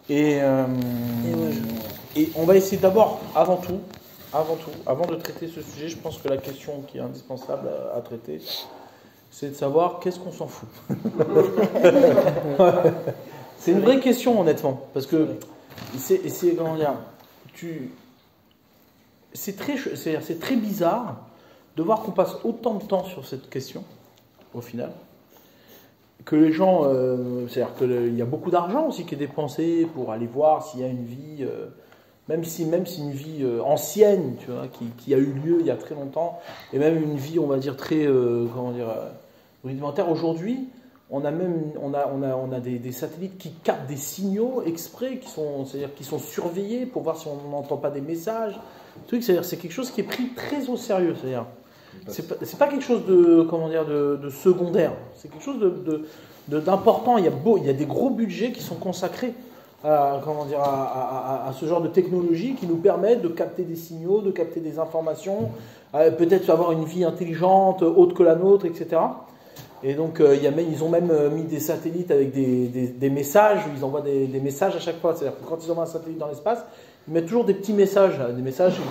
Et, et on va essayer d'abord, avant tout, avant de traiter ce sujet, je pense que la question qui est indispensable à traiter, c'est de savoir qu'est-ce qu'on s'en fout. C'est une vraie question, honnêtement, parce que c'est comment dire, c'est très bizarre de voir qu'on passe autant de temps sur cette question, au final, que les gens, c'est-à-dire qu'il y a beaucoup d'argent aussi qui est dépensé pour aller voir s'il y a une vie, même si une vie ancienne, tu vois, qui a eu lieu il y a très longtemps, et même une vie, on va dire, très, comment dire, rudimentaire. Aujourd'hui, on a des satellites qui captent des signaux exprès, c'est-à-dire qui sont surveillés pour voir si on n'entend pas des messages. C'est-à-dire, c'est quelque chose qui est pris très au sérieux. C'est-à-dire, c'est pas quelque chose de, comment dire, de secondaire. C'est quelque chose d'important. Il y a des gros budgets qui sont consacrés à ce genre de technologie qui nous permettent de capter des signaux, de capter des informations, peut-être avoir une vie intelligente, autre que la nôtre, etc. Et donc, ils ont même mis des satellites avec des messages. Ils envoient des messages à chaque fois. C'est-à-dire que quand ils envoient un satellite dans l'espace, ils mettent toujours des petits messages, des messages qui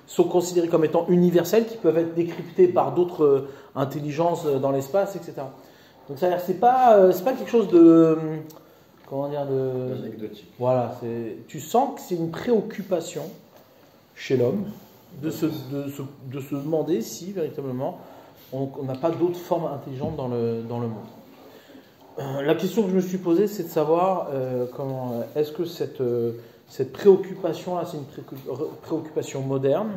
sont considérés comme étant universels, qui peuvent être décryptés par d'autres intelligences dans l'espace, etc. Donc, c'est pas quelque chose de... Comment dire, anecdotique. Voilà, tu sens que c'est une préoccupation chez l'homme de se demander si véritablement on n'a pas d'autres formes intelligentes dans le monde. La question que je me suis posée, c'est de savoir est-ce que cette préoccupation-là, c'est une préoccupation moderne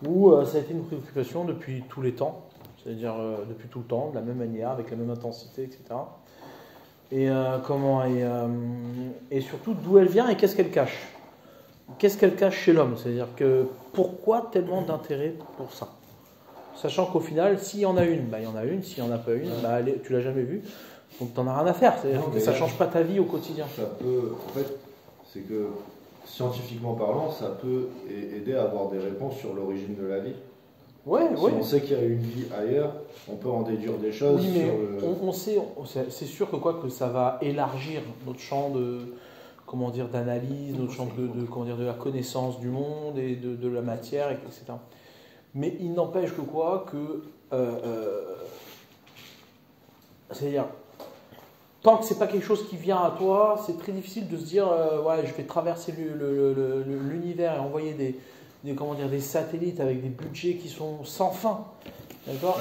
ou ça a été une préoccupation depuis tous les temps, c'est-à-dire depuis tout le temps, de la même manière, avec la même intensité, etc. Et surtout d'où elle vient et qu'est-ce qu'elle cache. Qu'est-ce qu'elle cache chez l'homme? C'est-à-dire que pourquoi tellement d'intérêt pour ça? Sachant qu'au final, s'il y en a une, il y en a une. S'il n'y en a pas une, tu l'as jamais vue. Donc tu n'en as rien à faire. C'est-à-dire que ça ne change pas ta vie au quotidien. Ça peut, en fait, c'est que scientifiquement parlant, ça peut aider à avoir des réponses sur l'origine de la vie. On sait qu'il y a une vie ailleurs, on peut en déduire des choses. Oui, mais on sait, c'est sûr que ça va élargir notre champ d'analyse, notre champ de la connaissance du monde et de la matière, etc. Mais il n'empêche c'est-à-dire, tant que c'est pas quelque chose qui vient à toi, c'est très difficile de se dire, je vais traverser l'univers et envoyer des satellites avec des budgets qui sont sans fin, d'accord,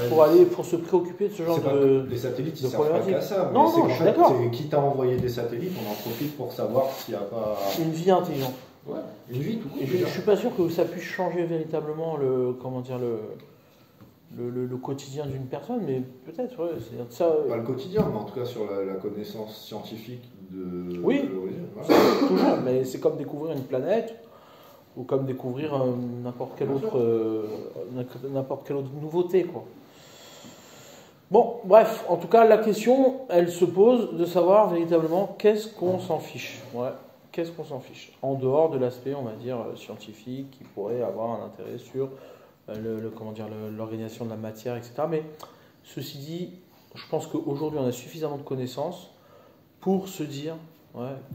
pour se préoccuper de ce genre les satellites, ils de servent pas qu'à ça. Non, je suis d'accord. Quitte à envoyer des satellites, on en profite pour savoir s'il n'y a pas une vie intelligente. Ouais, une vie tout court. Je suis pas sûr que ça puisse changer véritablement le quotidien d'une personne, mais peut-être, c'est ça. Pas le quotidien, mais en tout cas sur la connaissance scientifique de l'origine. Toujours, mais c'est comme découvrir une planète, ou comme découvrir n'importe quelle autre nouveauté, quoi. Bon, bref, en tout cas, la question, elle se pose de savoir véritablement qu'est-ce qu'on s'en fiche. Qu'est-ce qu'on s'en fiche? En dehors de l'aspect, on va dire, scientifique, qui pourrait avoir un intérêt sur l'organisation de la matière, etc. Mais ceci dit, je pense qu'aujourd'hui, on a suffisamment de connaissances pour se dire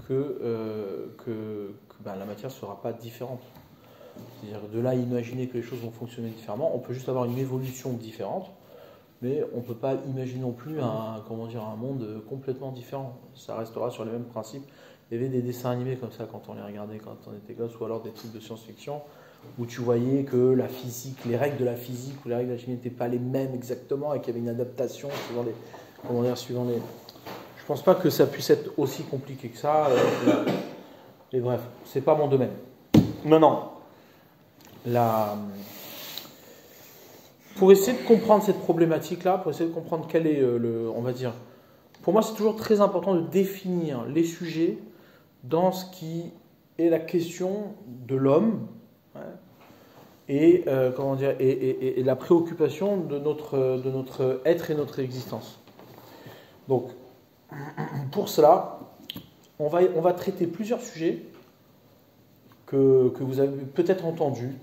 que la matière ne sera pas différente. C'est-à-dire de là à imaginer que les choses vont fonctionner différemment, on peut juste avoir une évolution différente, mais on ne peut pas imaginer non plus un monde complètement différent. Ça restera sur les mêmes principes. Il y avait des dessins animés comme ça quand on les regardait quand on était gosse, ou alors des trucs de science-fiction, où tu voyais que la physique, les règles de la physique ou les règles de la chimie n'étaient pas les mêmes exactement et qu'il y avait une adaptation suivant les... Je pense pas que ça puisse être aussi compliqué que ça. Et bref, c'est pas mon domaine. Non. Pour essayer de comprendre cette problématique-là, pour essayer de comprendre quel est on va dire... Pour moi, c'est toujours très important de définir les sujets dans ce qui est la question de l'homme, et la préoccupation de notre être et notre existence. Donc, pour cela, on va traiter plusieurs sujets que vous avez peut-être entendus,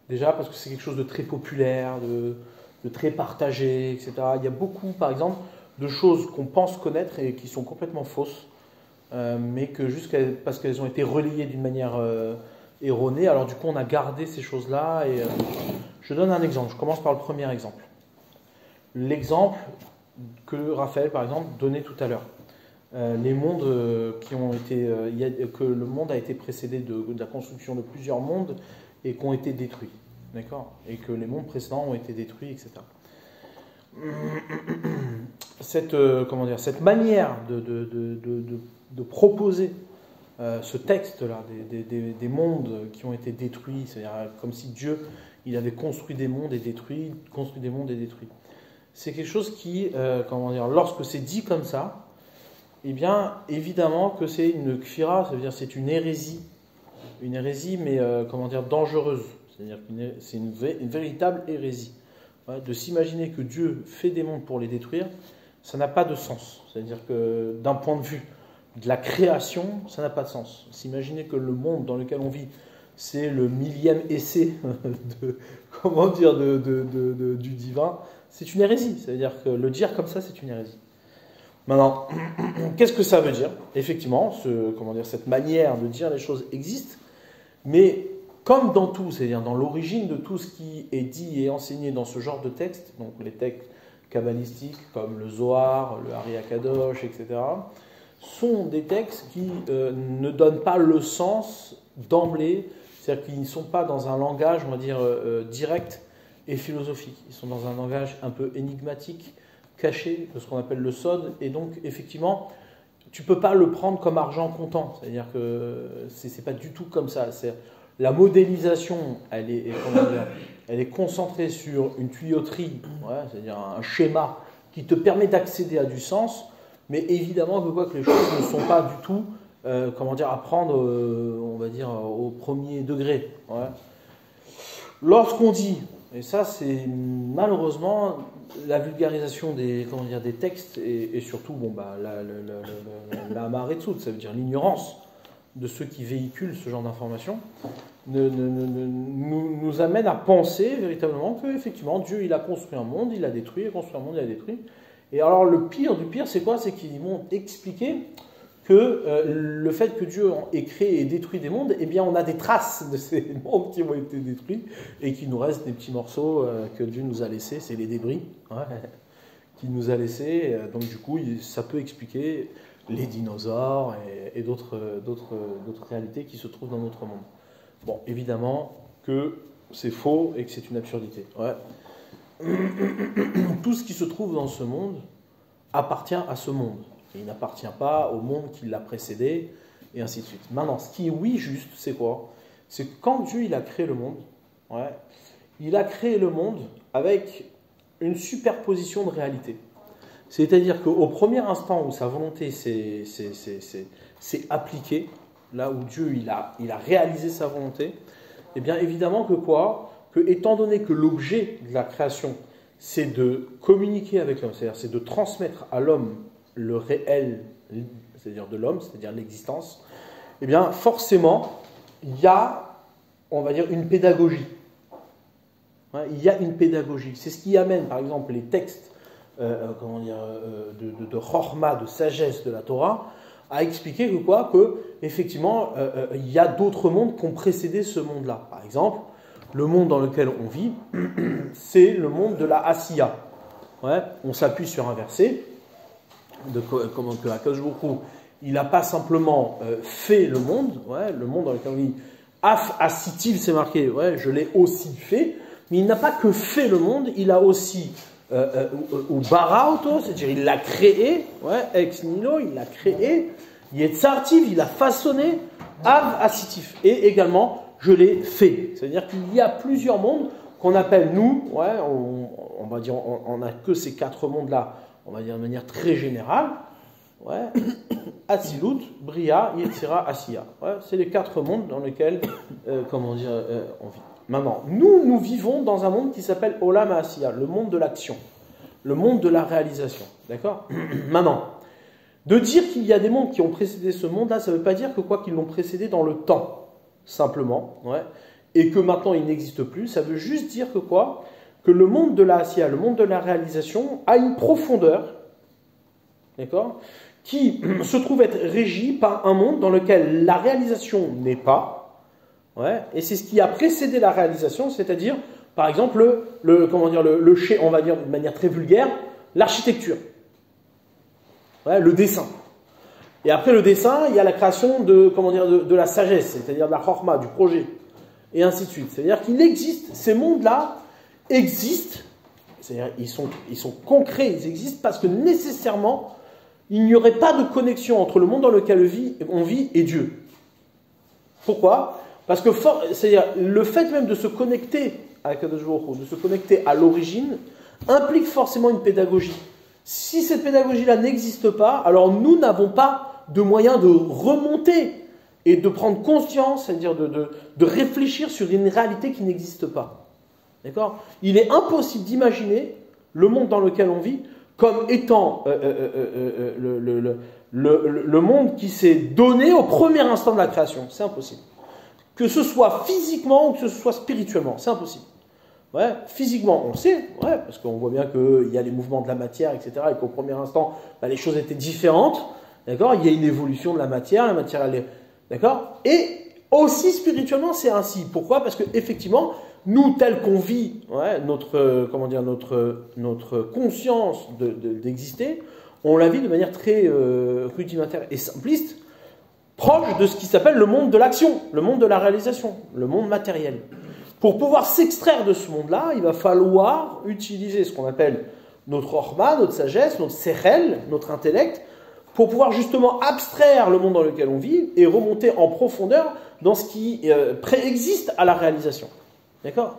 déjà parce que c'est quelque chose de très populaire, de très partagé, etc. Il y a beaucoup, par exemple, de choses qu'on pense connaître et qui sont complètement fausses. mais que juste parce qu'elles ont été relayées d'une manière erronée, alors du coup on a gardé ces choses-là. Et je donne un exemple, je commence par le premier exemple. L'exemple que Raphaël, par exemple, donnait tout à l'heure. Les mondes qui ont été, que le monde a été précédé de la construction de plusieurs mondes et qui ont été détruits, d'accord, et que les mondes précédents ont été détruits, etc. Cette manière de proposer ce texte-là, des mondes qui ont été détruits, c'est-à-dire comme si Dieu il avait construit des mondes et détruit, construit des mondes et détruit. C'est quelque chose qui, lorsque c'est dit comme ça, eh bien, évidemment que c'est une kfira, c'est-à-dire c'est une hérésie, mais dangereuse. C'est-à-dire que c'est une véritable hérésie. Ouais, de s'imaginer que Dieu fait des mondes pour les détruire, ça n'a pas de sens. C'est-à-dire que d'un point de vue de la création, ça n'a pas de sens. S'imaginer que le monde dans lequel on vit, c'est le 1000e essai du divin, c'est une hérésie. C'est-à-dire que le dire comme ça, c'est une hérésie. Maintenant, qu'est-ce que ça veut dire ? Effectivement, cette manière de dire les choses existe, mais comme dans tout, c'est-à-dire dans l'origine de tout ce qui est dit et enseigné dans ce genre de texte, donc les textes kabbalistiques comme le Zohar, le Ari Akadosh, etc., sont des textes qui ne donnent pas le sens d'emblée, c'est-à-dire qu'ils ne sont pas dans un langage, on va dire, direct et philosophique. Ils sont dans un langage un peu énigmatique, caché, de ce qu'on appelle le sod, et donc effectivement, tu ne peux pas le prendre comme argent comptant, c'est-à-dire que c'est pas du tout comme ça. La modélisation, elle est concentrée sur une tuyauterie, c'est-à-dire un schéma qui te permet d'accéder à du sens, mais évidemment que les choses ne sont pas du tout, à prendre, on va dire, au premier degré. Ouais. Lorsqu'on dit, et ça c'est malheureusement la vulgarisation des textes et surtout la marétsout, ça veut dire l'ignorance de ceux qui véhiculent ce genre d'informations, nous amène à penser véritablement que effectivement Dieu il a construit un monde, il l'a détruit, il a construit un monde, il l'a détruit. Et alors le pire du pire, c'est quoi ? C'est qu'ils vont expliquer que le fait que Dieu ait créé et détruit des mondes, eh bien on a des traces de ces mondes qui ont été détruits et qu'il nous reste des petits morceaux que Dieu nous a laissés, c'est les débris qu'il nous a laissés. Donc du coup, ça peut expliquer les dinosaures et d'autres réalités qui se trouvent dans notre monde. Bon, évidemment que c'est faux et que c'est une absurdité. Ouais. Tout ce qui se trouve dans ce monde appartient à ce monde. Et il n'appartient pas au monde qui l'a précédé, et ainsi de suite. Maintenant, ce qui est oui juste, c'est quoi ? C'est que quand Dieu il a créé le monde, il a créé le monde avec une superposition de réalités. C'est-à-dire qu'au premier instant où sa volonté s'est appliquée, là où Dieu il a réalisé sa volonté, eh bien évidemment que étant donné que l'objet de la création, c'est de communiquer avec l'homme, c'est-à-dire c'est de transmettre à l'homme le réel, c'est-à-dire de l'homme, c'est-à-dire l'existence, eh bien forcément, il y a, on va dire, une pédagogie. Il y a une pédagogie. C'est ce qui amène, par exemple, les textes de chorma, de sagesse de la Torah, à expliquer que effectivement, il y a d'autres mondes qui ont précédé ce monde-là. Par exemple, le monde dans lequel on vit, c'est le monde de la Asiya. On s'appuie sur un verset que Akadosh Baruch Hu, il n'a pas simplement fait le monde dans lequel on vit. Af asitil, c'est marqué, je l'ai aussi fait, mais il n'a pas que fait le monde, il a aussi ou bara auto, c'est-à-dire il l'a créé, ex nihilo, il l'a créé, yetzartiv, il l'a façonné, av asitif, et également je l'ai fait. C'est-à-dire qu'il y a plusieurs mondes qu'on appelle nous, on va dire, on n'a que ces 4 mondes-là, on va dire de manière très générale, Atzilut, Bria, Yetzira, Asiya. C'est les 4 mondes dans lesquels on vit. Maintenant, nous vivons dans un monde qui s'appelle Olam Asiya, le monde de l'action, le monde de la réalisation. D'accord ? Maintenant, de dire qu'il y a des mondes qui ont précédé ce monde-là, ça ne veut pas dire qu'ils l'ont précédé dans le temps, simplement, et que maintenant il n'existe plus. Ça veut juste dire que le monde de la Asiya, le monde de la réalisation, a une profondeur, d'accord, qui se trouve être régi par un monde dans lequel la réalisation n'est pas, et c'est ce qui a précédé la réalisation, c'est-à-dire, par exemple, on va dire de manière très vulgaire, l'architecture, le dessin. Et après le dessin, il y a la création de la sagesse, c'est-à-dire de la chorma, du projet, et ainsi de suite. C'est-à-dire qu'il existe, ces mondes-là existent, c'est-à-dire ils sont concrets, ils existent parce que nécessairement, il n'y aurait pas de connexion entre le monde dans lequel on vit et Dieu. Pourquoi ? Parce que c'est-à-dire, le fait même de se connecter à Kadosh Baruch Hu, de se connecter à l'origine, implique forcément une pédagogie. Si cette pédagogie-là n'existe pas, alors nous n'avons pas de moyen de remonter et de prendre conscience, c'est-à-dire de réfléchir sur une réalité qui n'existe pas. D'accord ? Il est impossible d'imaginer le monde dans lequel on vit comme étant le monde qui s'est donné au premier instant de la création. C'est impossible. Que ce soit physiquement ou que ce soit spirituellement, c'est impossible. Physiquement, on le sait, parce qu'on voit bien qu'il y a les mouvements de la matière, etc., et qu'au premier instant, les choses étaient différentes. D'accord ? Il y a une évolution de la matière elle est... D'accord ? Et aussi spirituellement, c'est ainsi. Pourquoi ? Parce qu'effectivement, nous, tel qu'on vit, notre conscience d'exister, on la vit de manière très rudimentaire et simpliste, proche de ce qui s'appelle le monde de l'action, le monde de la réalisation, le monde matériel. Pour pouvoir s'extraire de ce monde-là, il va falloir utiliser ce qu'on appelle notre orma, notre sagesse, notre sérel, notre intellect, pour pouvoir justement abstraire le monde dans lequel on vit et remonter en profondeur dans ce qui préexiste à la réalisation. D'accord ?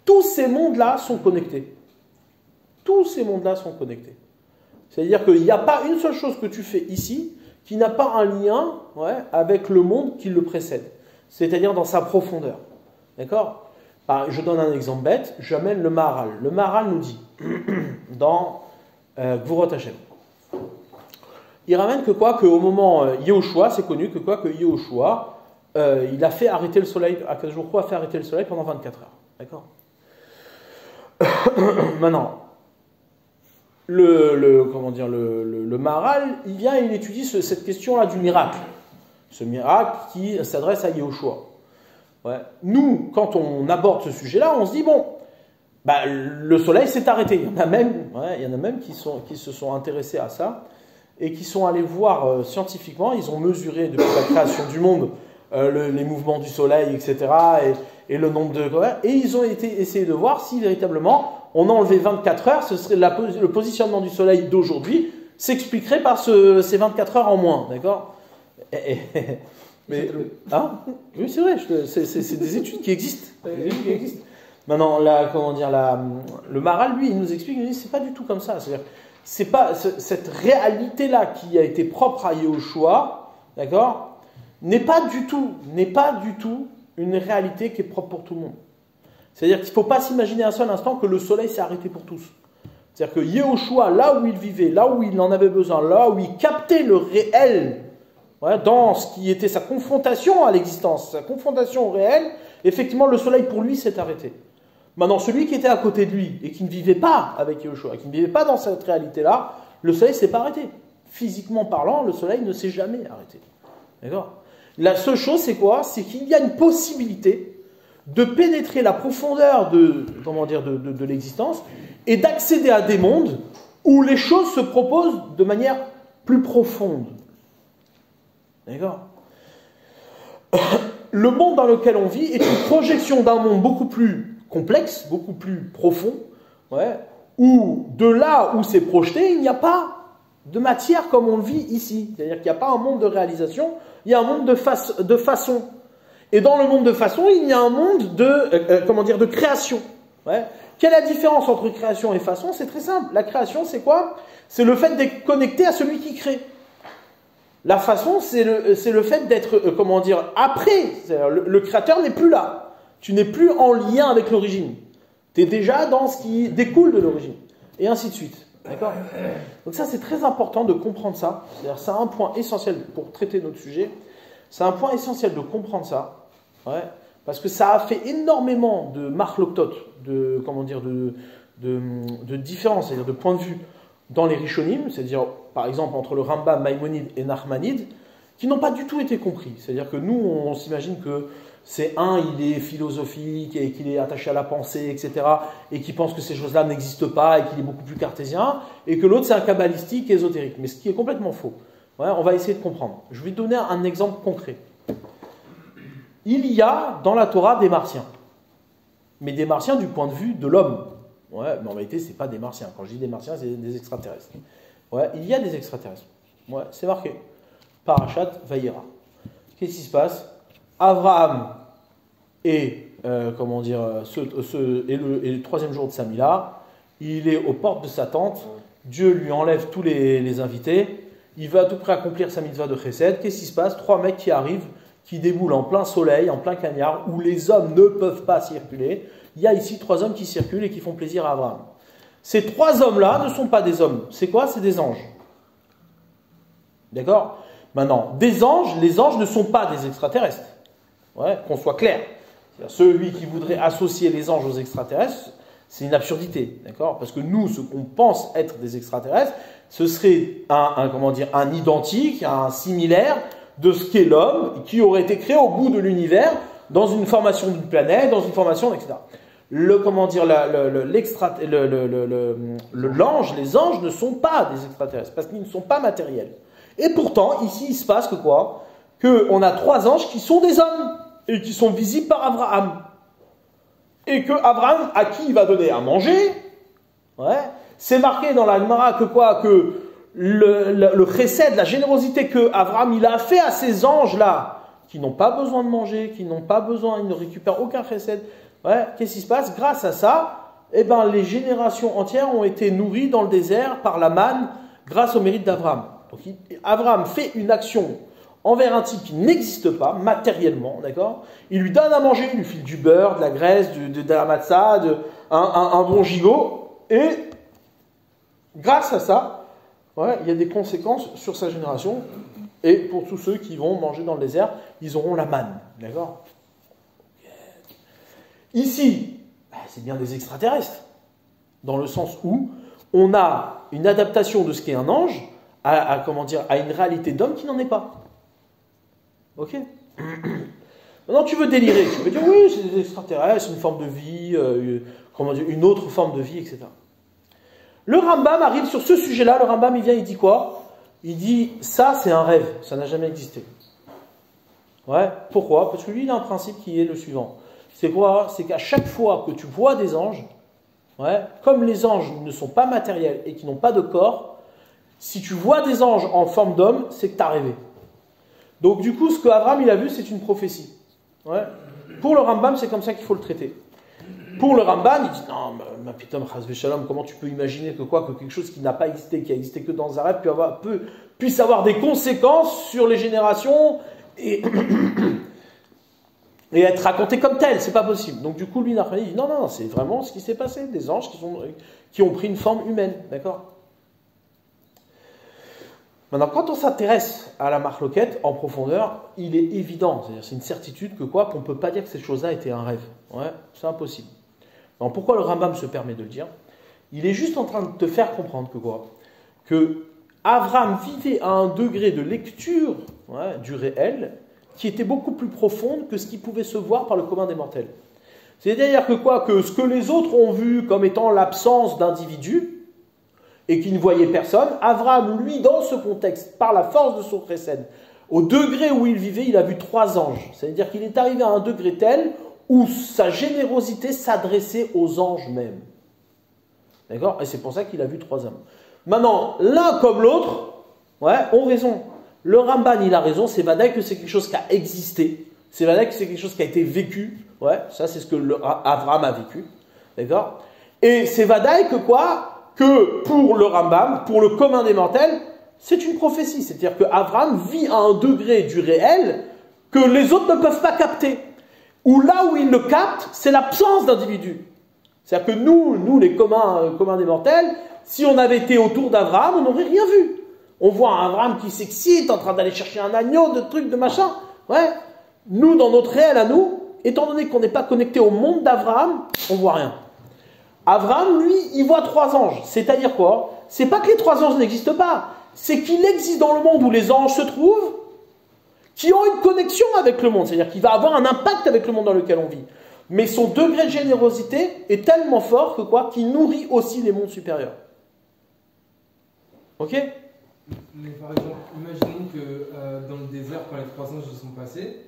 Tous ces mondes-là sont connectés. Tous ces mondes-là sont connectés. C'est-à-dire qu'il n'y a pas une seule chose que tu fais ici qui n'a pas un lien avec le monde qui le précède. C'est-à-dire dans sa profondeur. D'accord ? Je donne un exemple bête, j'amène le Maharal. Le Maharal nous dit, dans Gvurot Hashem, il ramène qu'au moment Yehoshua, c'est connu que Yehoshua, il a fait arrêter le soleil, Akadosh Baruch Hu a fait arrêter le soleil pendant 24 heures. D'accord ? Maintenant, le Maharal, il vient et il étudie cette question-là du miracle. Ce miracle qui s'adresse à Yehoshua. Nous, quand on aborde ce sujet-là, on se dit, le soleil s'est arrêté. Il y en a même qui se sont intéressés à ça et qui sont allés voir scientifiquement, ils ont mesuré depuis la création du monde les mouvements du soleil, etc., et le nombre de... Et ils ont essayé de voir si véritablement on enlevait 24 heures, ce serait le positionnement du soleil d'aujourd'hui s'expliquerait par ces 24 heures en moins, d'accord ? Mais, oui, c'est vrai, c'est des études qui existent. Maintenant, le Maharal, lui, il nous explique, il dit, c'est pas du tout comme ça. C'est-à-dire, c'est pas cette réalité-là qui a été propre à Yehoshua, d'accord, n'est pas du tout une réalité qui est propre pour tout le monde. C'est-à-dire qu'il ne faut pas s'imaginer un seul instant que le soleil s'est arrêté pour tous. C'est-à-dire que Yehoshua, là où il vivait, là où il en avait besoin, là où il captait le réel, dans ce qui était sa confrontation à l'existence, sa confrontation au réel, effectivement, le soleil pour lui s'est arrêté. Maintenant, celui qui était à côté de lui et qui ne vivait pas avec Yehoshua, qui ne vivait pas dans cette réalité-là, le soleil ne s'est pas arrêté. Physiquement parlant, le soleil ne s'est jamais arrêté. D'accord ? La seule chose, c'est quoi ? C'est qu'il y a une possibilité de pénétrer la profondeur de l'existence et d'accéder à des mondes où les choses se proposent de manière plus profonde. D'accord ? Le monde dans lequel on vit est une projection d'un monde beaucoup plus complexe, beaucoup plus profond, où de là où c'est projeté, il n'y a pas de matière comme on le vit ici. C'est-à-dire qu'il n'y a pas un monde de réalisation, il y a un monde de façon. Et dans le monde de façon, il y a un monde de création. Quelle est la différence entre création et façon ? C'est très simple. La création, c'est quoi ? C'est le fait d'être connecté à celui qui crée. La façon, c'est le fait d'être, après. Le créateur n'est plus là. Tu n'es plus en lien avec l'origine. Tu es déjà dans ce qui découle de l'origine. Et ainsi de suite. D'accord ? Donc ça, c'est très important de comprendre ça. C'est-à-dire, c'est un point essentiel pour traiter notre sujet. C'est un point essentiel de comprendre ça. Parce que ça a fait énormément de marloktot, de différences, c'est-à-dire de points de vue dans les Rishonim, c'est-à-dire par exemple entre le Rambam, Maïmonide et Nachmanide, qui n'ont pas du tout été compris. C'est-à-dire que nous, on s'imagine que c'est il est philosophique et qu'il est attaché à la pensée, etc., et qui pense que ces choses-là n'existent pas et qu'il est beaucoup plus cartésien, et que l'autre c'est un kabbalistique ésotérique. Mais ce qui est complètement faux. Ouais, on va essayer de comprendre. Je vais donner un exemple concret. Il y a dans la Torah des martiens. Mais des martiens du point de vue de l'homme. Ouais, mais en réalité, ce n'est pas des martiens. Quand je dis des martiens, c'est des extraterrestres. Ouais, il y a des extraterrestres. Ouais, c'est marqué. Parashat Vayera. Qu'est-ce qui se passe? Abraham et le troisième jour de sa mila, il est aux portes de sa tente. Dieu lui enlève tous les invités. Il va à tout près accomplir sa mitzvah de chesed. Qu'est-ce qui se passe? 3 mecs qui arrivent, qui déboulent en plein soleil, en plein cagnard, où les hommes ne peuvent pas circuler. Il y a ici 3 hommes qui circulent et qui font plaisir à Abraham. Ces 3 hommes-là ne sont pas des hommes. C'est quoi? C'est des anges. D'accord? Maintenant, des anges, les anges ne sont pas des extraterrestres. Ouais, qu'on soit clair. Celui qui voudrait associer les anges aux extraterrestres, c'est une absurdité. D'accord? Parce que nous, ce qu'on pense être des extraterrestres, ce serait un identique, un similaire de ce qu'est l'homme, qui aurait été créé au bout de l'univers, dans une formation d'une planète, dans une formation, etc. Les anges ne sont pas des extraterrestres, parce qu'ils ne sont pas matériels. Et pourtant, ici, il se passe que quoi? Qu'on a 3 anges qui sont des hommes, et qui sont visibles par Abraham. Et que Abraham, à qui il va donner à manger, ouais, c'est marqué dans la Gemara que quoi? Que le chesed, la générosité que Abraham il a fait à ces anges-là, qui n'ont pas besoin de manger, qui n'ont pas besoin, ils ne récupèrent aucun chesed. Ouais, qu'est-ce qui se passe? Grâce à ça, les générations entières ont été nourries dans le désert par la manne, grâce au mérite d'Abraham. Donc, Abraham fait une action envers un type qui n'existe pas, matériellement, d'accord? Il lui donne à manger, il lui file du beurre, de la graisse, de la matzah, un bon gigot, et grâce à ça, ouais, il y a des conséquences sur sa génération, et pour tous ceux qui vont manger dans le désert, ils auront la manne, d'accord? Ici, c'est bien des extraterrestres, dans le sens où on a une adaptation de ce qu'est un ange à une réalité d'homme qui n'en est pas. Ok? Maintenant, tu veux délirer, tu veux dire oui, c'est des extraterrestres, c'est une forme de vie, une autre forme de vie, etc. Le Rambam arrive sur ce sujet-là. Le Rambam, il vient, il dit quoi? Il dit ça, c'est un rêve, ça n'a jamais existé. Ouais, pourquoi? Parce que lui, il a un principe qui est le suivant. C'est quoi? C'est qu'à chaque fois que tu vois des anges, ouais, comme les anges ne sont pas matériels et qui n'ont pas de corps, si tu vois des anges en forme d'homme, c'est que tu as rêvé. Donc du coup, ce que Abraham il a vu, c'est une prophétie. Ouais. Pour le Rambam, c'est comme ça qu'il faut le traiter. Pour le Rambam, il dit non, ma pitom chas v'shalom, comment tu peux imaginer que quelque chose qui n'a pas existé, qui a existé que dans un rêve, puisse avoir des conséquences sur les générations et être raconté comme tel, c'est pas possible. Donc du coup, lui, il dit non, c'est vraiment ce qui s'est passé, des anges qui ont pris une forme humaine, d'accord? Maintenant, quand on s'intéresse à la marloquette en profondeur, il est évident, c'est-à-dire c'est une certitude qu'on ne peut pas dire que cette chose-là était un rêve. Ouais, c'est impossible. Alors pourquoi le Rambam se permet de le dire? Il est juste en train de te faire comprendre que Abraham vivait à un degré de lecture du réel qui était beaucoup plus profonde que ce qui pouvait se voir par le commun des mortels. C'est-à-dire que ce que les autres ont vu comme étant l'absence d'individus, et qui ne voyait personne, Abraham, lui, dans ce contexte, par la force de son chesed, au degré où il vivait, il a vu 3 anges. C'est-à-dire qu'il est arrivé à un degré tel où sa générosité s'adressait aux anges même. D'accord? Et c'est pour ça qu'il a vu 3 hommes. Maintenant, l'un comme l'autre, ont raison. Le Ramban, il a raison, c'est vadaï que c'est quelque chose qui a existé. C'est vadaï que c'est quelque chose qui a été vécu. Ouais, ça c'est ce que Abraham a vécu. D'accord? Et c'est vadaï que pour le Rambam, pour le commun des mortels, c'est une prophétie. C'est-à-dire que Abraham vit à un degré du réel que les autres ne peuvent pas capter. Ou là où il le capte, c'est l'absence d'individus. C'est-à-dire que nous les communs des mortels, si on avait été autour d'Abraham, on n'aurait rien vu. On voit un Abraham qui s'excite, en train d'aller chercher un agneau, de trucs, de machin. Ouais. Nous, dans notre réel à nous, étant donné qu'on n'est pas connecté au monde d'Abraham, on voit rien. Abraham, lui, il voit 3 anges. C'est-à-dire quoi? C'est pas que les 3 anges n'existent pas, c'est qu'il existe dans le monde où les anges se trouvent, qui ont une connexion avec le monde, c'est-à-dire qu'il va avoir un impact avec le monde dans lequel on vit. Mais son degré de générosité est tellement fort que quoi, qu'il nourrit aussi les mondes supérieurs. Ok? Mais par exemple, imaginons que dans le désert, quand les 3 anges se sont passés,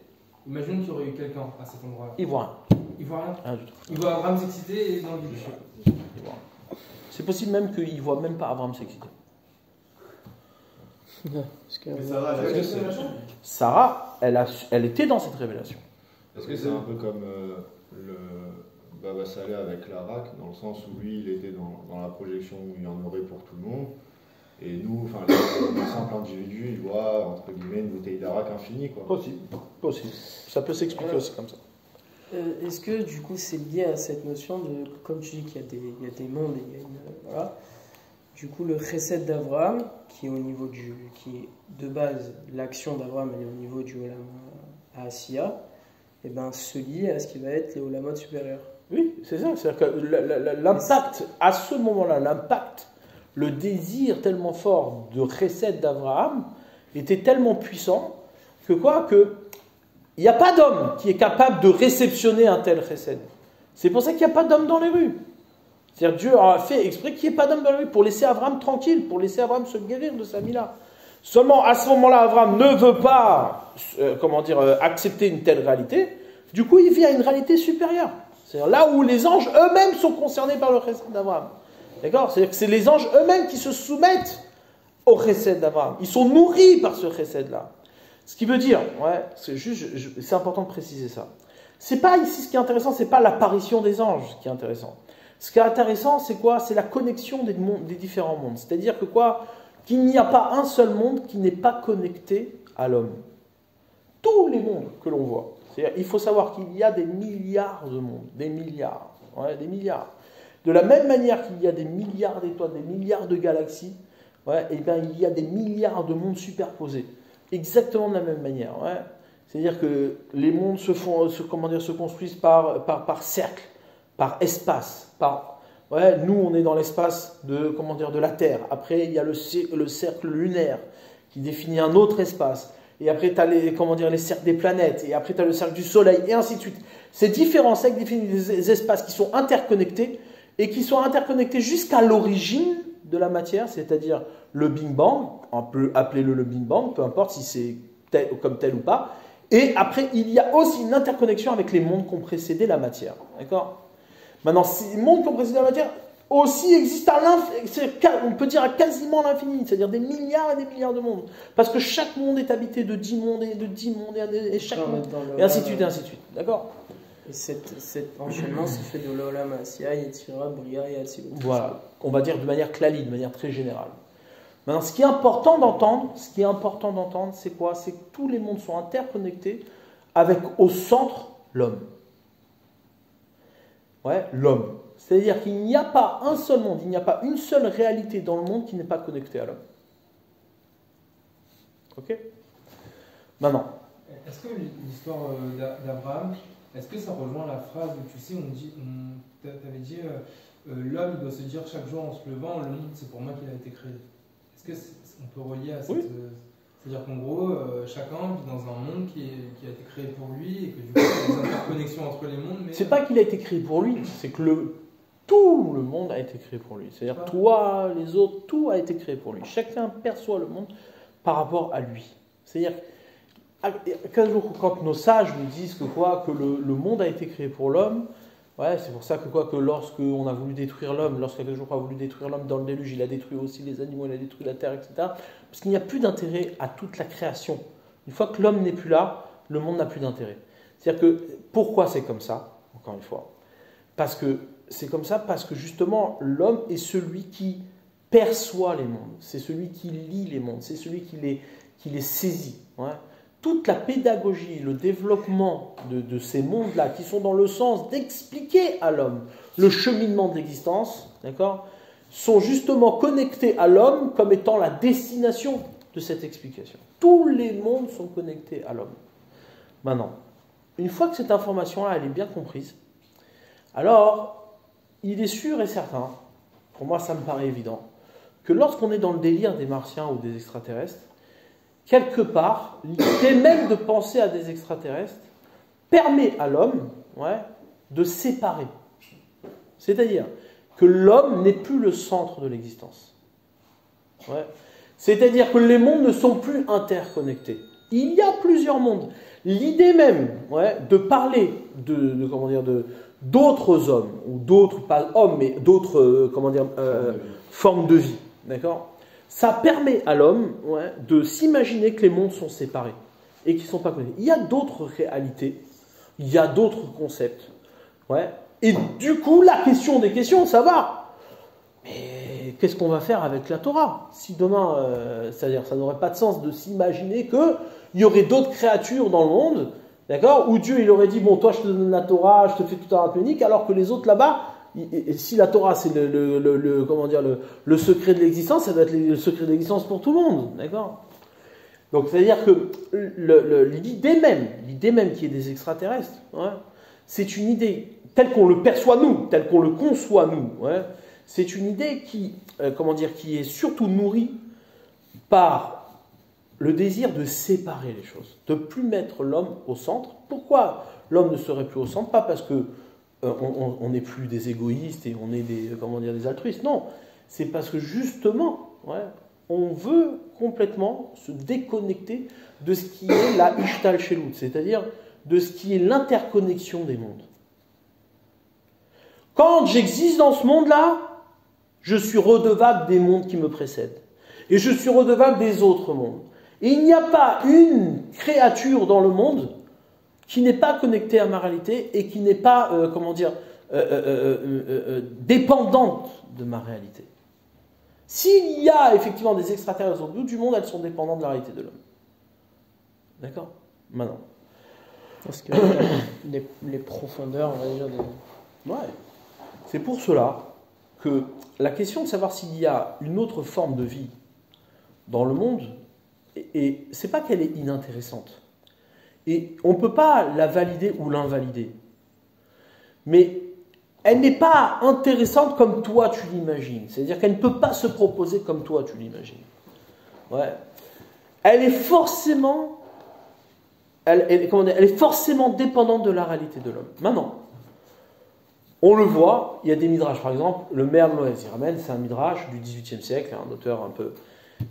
imaginons qu'il y aurait eu quelqu'un à cet endroit-là. Il voit rien. Il voit rien. Rien du tout. Il voit Abraham s'exciter et dans le vide. Il voit rien. C'est possible même qu'il ne voit même pas Abraham s'exciter. Sarah, elle était dans cette révélation. Est-ce que c'est un peu comme le Baba Saleh avec l'Arak, dans le sens où lui, il était dans la projection où il y en aurait pour tout le monde, et nous, enfin, le simple individu, il voit, entre guillemets, une bouteille d'Arak infinie, quoi. Possible. Ça peut s'expliquer aussi comme ça. Est-ce que du coup c'est lié à cette notion de, comme tu dis qu'il y a des mondes et il y a une, voilà, du coup le chesed d'Abraham qui est au niveau qui est de base l'action d'Abraham elle est au niveau du Olam Asiya, et ben se lie à ce qui va être les Olamot supérieurs. Oui, c'est ça. C'est-à-dire que l'impact, à ce moment-là, l'impact, le désir tellement fort de chesed d'Abraham était tellement puissant que quoi que il n'y a pas d'homme qui est capable de réceptionner un tel chesed. C'est pour ça qu'il n'y a pas d'homme dans les rues. C'est-à-dire Dieu a fait exprès qu'il n'y ait pas d'homme dans les rues pour laisser Abraham tranquille, pour laisser Abraham se guérir de sa mila. Seulement à ce moment-là, Abraham ne veut pas accepter une telle réalité. Du coup, il vit à une réalité supérieure. C'est-à-dire là où les anges eux-mêmes sont concernés par le chesed d'Abraham. D'accord? C'est-à-dire que c'est les anges eux-mêmes qui se soumettent au chesed d'Abraham. Ils sont nourris par ce chesed-là. Ce qui veut dire, c'est important de préciser ça. C'est pas ici ce qui est intéressant, c'est pas l'apparition des anges qui est intéressant. Ce qui est intéressant, c'est quoi? C'est la connexion des différents mondes. C'est-à-dire que quoi? Qu'il n'y a pas un seul monde qui n'est pas connecté à l'homme. Tous les mondes que l'on voit. C'est-à-dire, il faut savoir qu'il y a des milliards de mondes, des milliards. De la même manière qu'il y a des milliards d'étoiles, des milliards de galaxies, et bien, il y a des milliards de mondes superposés. Exactement de la même manière. C'est-à-dire que les mondes se construisent par cercle, par espace. Nous, on est dans l'espace de la Terre. Après, il y a le cercle lunaire qui définit un autre espace. Et après, tu as les cercles des planètes. Et après, tu as le cercle du Soleil, et ainsi de suite. Ces différents cercles définissent des espaces qui sont interconnectés et qui sont interconnectés jusqu'à l'origine de la matière, c'est-à-dire le Big Bang, on peut appeler le Big Bang, peu importe si c'est comme tel ou pas. Et après, il y a aussi une interconnexion avec les mondes qui ont précédé la matière. D'accord? Maintenant, ces mondes qui ont précédé la matière aussi existent on peut dire à quasiment l'infini, c'est-à-dire des milliards et des milliards de mondes. Parce que chaque monde est habité de 10 mondes et de 10 mondes et chaque monde, et ainsi de suite, et ainsi de suite. D'accord? Et cet enchaînement se fait de l'Olam Asiya, Yetzira, Bria et Atzilut. Voilà, on va dire de manière clalie, de manière très générale. Maintenant, ce qui est important d'entendre, c'est quoi? C'est que tous les mondes sont interconnectés avec au centre l'homme. L'homme. C'est-à-dire qu'il n'y a pas un seul monde, il n'y a pas une seule réalité dans le monde qui n'est pas connectée à l'homme. Ok? Maintenant. Est-ce que l'histoire d'Abraham, est-ce que ça rejoint la phrase où tu sais, tu avais dit l'homme doit se dire chaque jour en se levant, le monde c'est pour moi qu'il a été créé. Est-ce qu'on peut relier à cette... Oui. C'est-à-dire qu'en gros, chacun vit dans un monde qui a été créé pour lui et que du coup, il y a des interconnexions entre les mondes. Mais... C'est pas qu'il a été créé pour lui, c'est que tout le monde a été créé pour lui. C'est-à-dire toi, les autres, tout a été créé pour lui. Chacun perçoit le monde par rapport à lui. C'est-à-dire, quand nos sages nous disent que le monde a été créé pour l'homme, c'est pour ça que lorsque on a voulu détruire l'homme, lorsqu'Akadosh a voulu détruire l'homme dans le déluge, il a détruit aussi les animaux, il a détruit la terre, etc. Parce qu'il n'y a plus d'intérêt à toute la création. Une fois que l'homme n'est plus là, le monde n'a plus d'intérêt. C'est-à-dire que, pourquoi c'est comme ça? Encore une fois. C'est comme ça parce que justement, l'homme est celui qui perçoit les mondes. C'est celui qui lit les mondes. C'est celui qui les saisit. Toute la pédagogie, le développement de ces mondes-là, qui sont dans le sens d'expliquer à l'homme le cheminement de l'existence, d'accord, sont justement connectés à l'homme comme étant la destination de cette explication. Tous les mondes sont connectés à l'homme. Maintenant, une fois que cette information-là, elle est bien comprise, alors, il est sûr et certain, pour moi ça me paraît évident, que lorsqu'on est dans le délire des martiens ou des extraterrestres, quelque part, l'idée même de penser à des extraterrestres permet à l'homme de séparer. C'est-à-dire que l'homme n'est plus le centre de l'existence. C'est-à-dire que les mondes ne sont plus interconnectés. Il y a plusieurs mondes. L'idée même de parler d'autres hommes, ou d'autres, pas hommes, mais d'autres formes de vie, d'accord ? Ça permet à l'homme de s'imaginer que les mondes sont séparés et qu'ils ne sont pas connectés. Il y a d'autres réalités, il y a d'autres concepts. Et du coup, la question des questions, ça va. Mais qu'est-ce qu'on va faire avec la Torah ? Si demain, c'est-à-dire ça n'aurait pas de sens de s'imaginer qu'il y aurait d'autres créatures dans le monde, d'accord, où Dieu il aurait dit, bon, toi je te donne la Torah, je te fais tout un rabbinique, alors que les autres là-bas, si la Torah c'est le secret de l'existence, ça doit être le secret de l'existence pour tout le monde, d'accord ? Donc c'est-à-dire que l'idée même qui est des extraterrestres, c'est une idée telle qu'on le perçoit nous, telle qu'on le conçoit nous, c'est une idée qui est surtout nourrie par le désir de séparer les choses, de ne plus mettre l'homme au centre. Pourquoi l'homme ne serait plus au centre ? Pas parce que on n'est plus des égoïstes et on est des altruistes. Non, c'est parce que justement, on veut complètement se déconnecter de ce qui est la Ishtal Shelut, c'est-à-dire de ce qui est l'interconnexion des mondes. Quand j'existe dans ce monde-là, je suis redevable des mondes qui me précèdent. Et je suis redevable des autres mondes. Et il n'y a pas une créature dans le monde qui n'est pas connectée à ma réalité et qui n'est pas, dépendante de ma réalité. S'il y a effectivement des extraterrestres au bout du monde, elles sont dépendantes de la réalité de l'homme. D'accord ? Maintenant. Parce que les profondeurs, on va dire... Ouais. C'est pour cela que la question de savoir s'il y a une autre forme de vie dans le monde, et c'est pas qu'elle est inintéressante. Et on ne peut pas la valider ou l'invalider. Mais elle n'est pas intéressante comme toi tu l'imagines. C'est-à-dire qu'elle ne peut pas se proposer comme toi tu l'imagines. Elle est forcément... Elle est forcément dépendante de la réalité de l'homme. Maintenant, on le voit, il y a des midrash, par exemple, le Mer Loez, il ramène, c'est un midrash du XVIIIe siècle, un auteur un peu,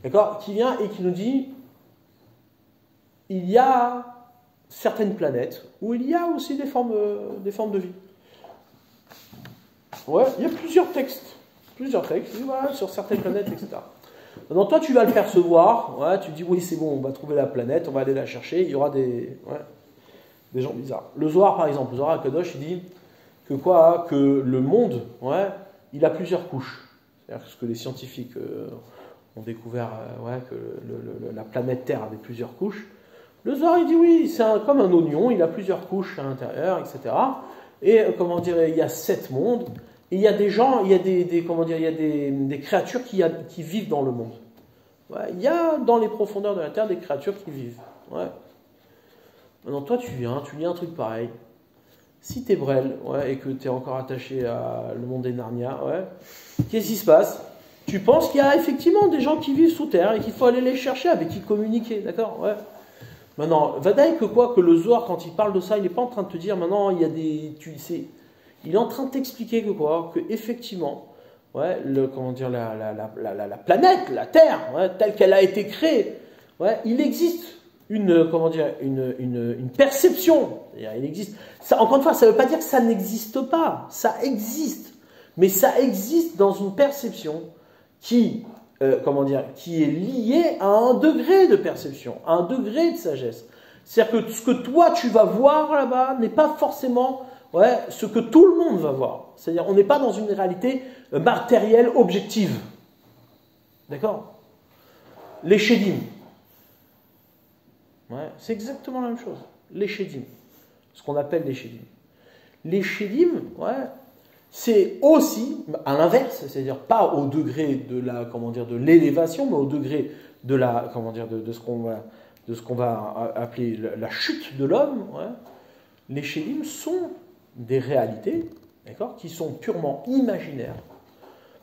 d'accord, qui vient et qui nous dit, il y a certaines planètes où il y a aussi des formes de vie. Il y a plusieurs textes, sur certaines planètes, etc. Maintenant, toi, tu vas le percevoir, tu dis, oui, c'est bon, on va trouver la planète, on va aller la chercher, il y aura des gens bizarres. Le Zohar, par exemple, le Zohar HaKadosh, il dit que le monde, il a plusieurs couches. C'est-à-dire que les scientifiques ont découvert que la planète Terre avait plusieurs couches. Le Zohar, il dit oui, c'est comme un oignon, il a plusieurs couches à l'intérieur, etc. Et il y a 7 mondes. Et il y a des gens, il y a des créatures qui vivent dans le monde. Il y a dans les profondeurs de la Terre des créatures qui vivent. Maintenant, toi, tu viens, tu lis un truc pareil. Si t'es Brel, et que t'es encore attaché à le monde des Narnia, qu'est-ce qui se passe ? Tu penses qu'il y a effectivement des gens qui vivent sous terre et qu'il faut aller les chercher, avec qui communiquer, d'accord ? Maintenant, Vadaï que le Zohar, quand il parle de ça, il n'est pas en train de te dire, maintenant, il y a des... il est en train de t'expliquer que effectivement, la planète, la Terre, telle qu'elle a été créée, il existe une perception. Il existe. Ça, encore une fois, ça ne veut pas dire que ça n'existe pas. Ça existe. Mais ça existe dans une perception qui est liée à un degré de perception, à un degré de sagesse. C'est-à-dire que ce que toi, tu vas voir là-bas n'est pas forcément ce que tout le monde va voir. C'est-à-dire on n'est pas dans une réalité matérielle, objective. D'accord ? Les Shedim. C'est exactement la même chose. Les Shedim. Ce qu'on appelle les Shedim. Les Shedim, c'est aussi, à l'inverse, c'est-à-dire pas au degré de l'élévation, mais au degré de ce qu'on va appeler la chute de l'homme. Les Shedim sont des réalités, d'accord, qui sont purement imaginaires.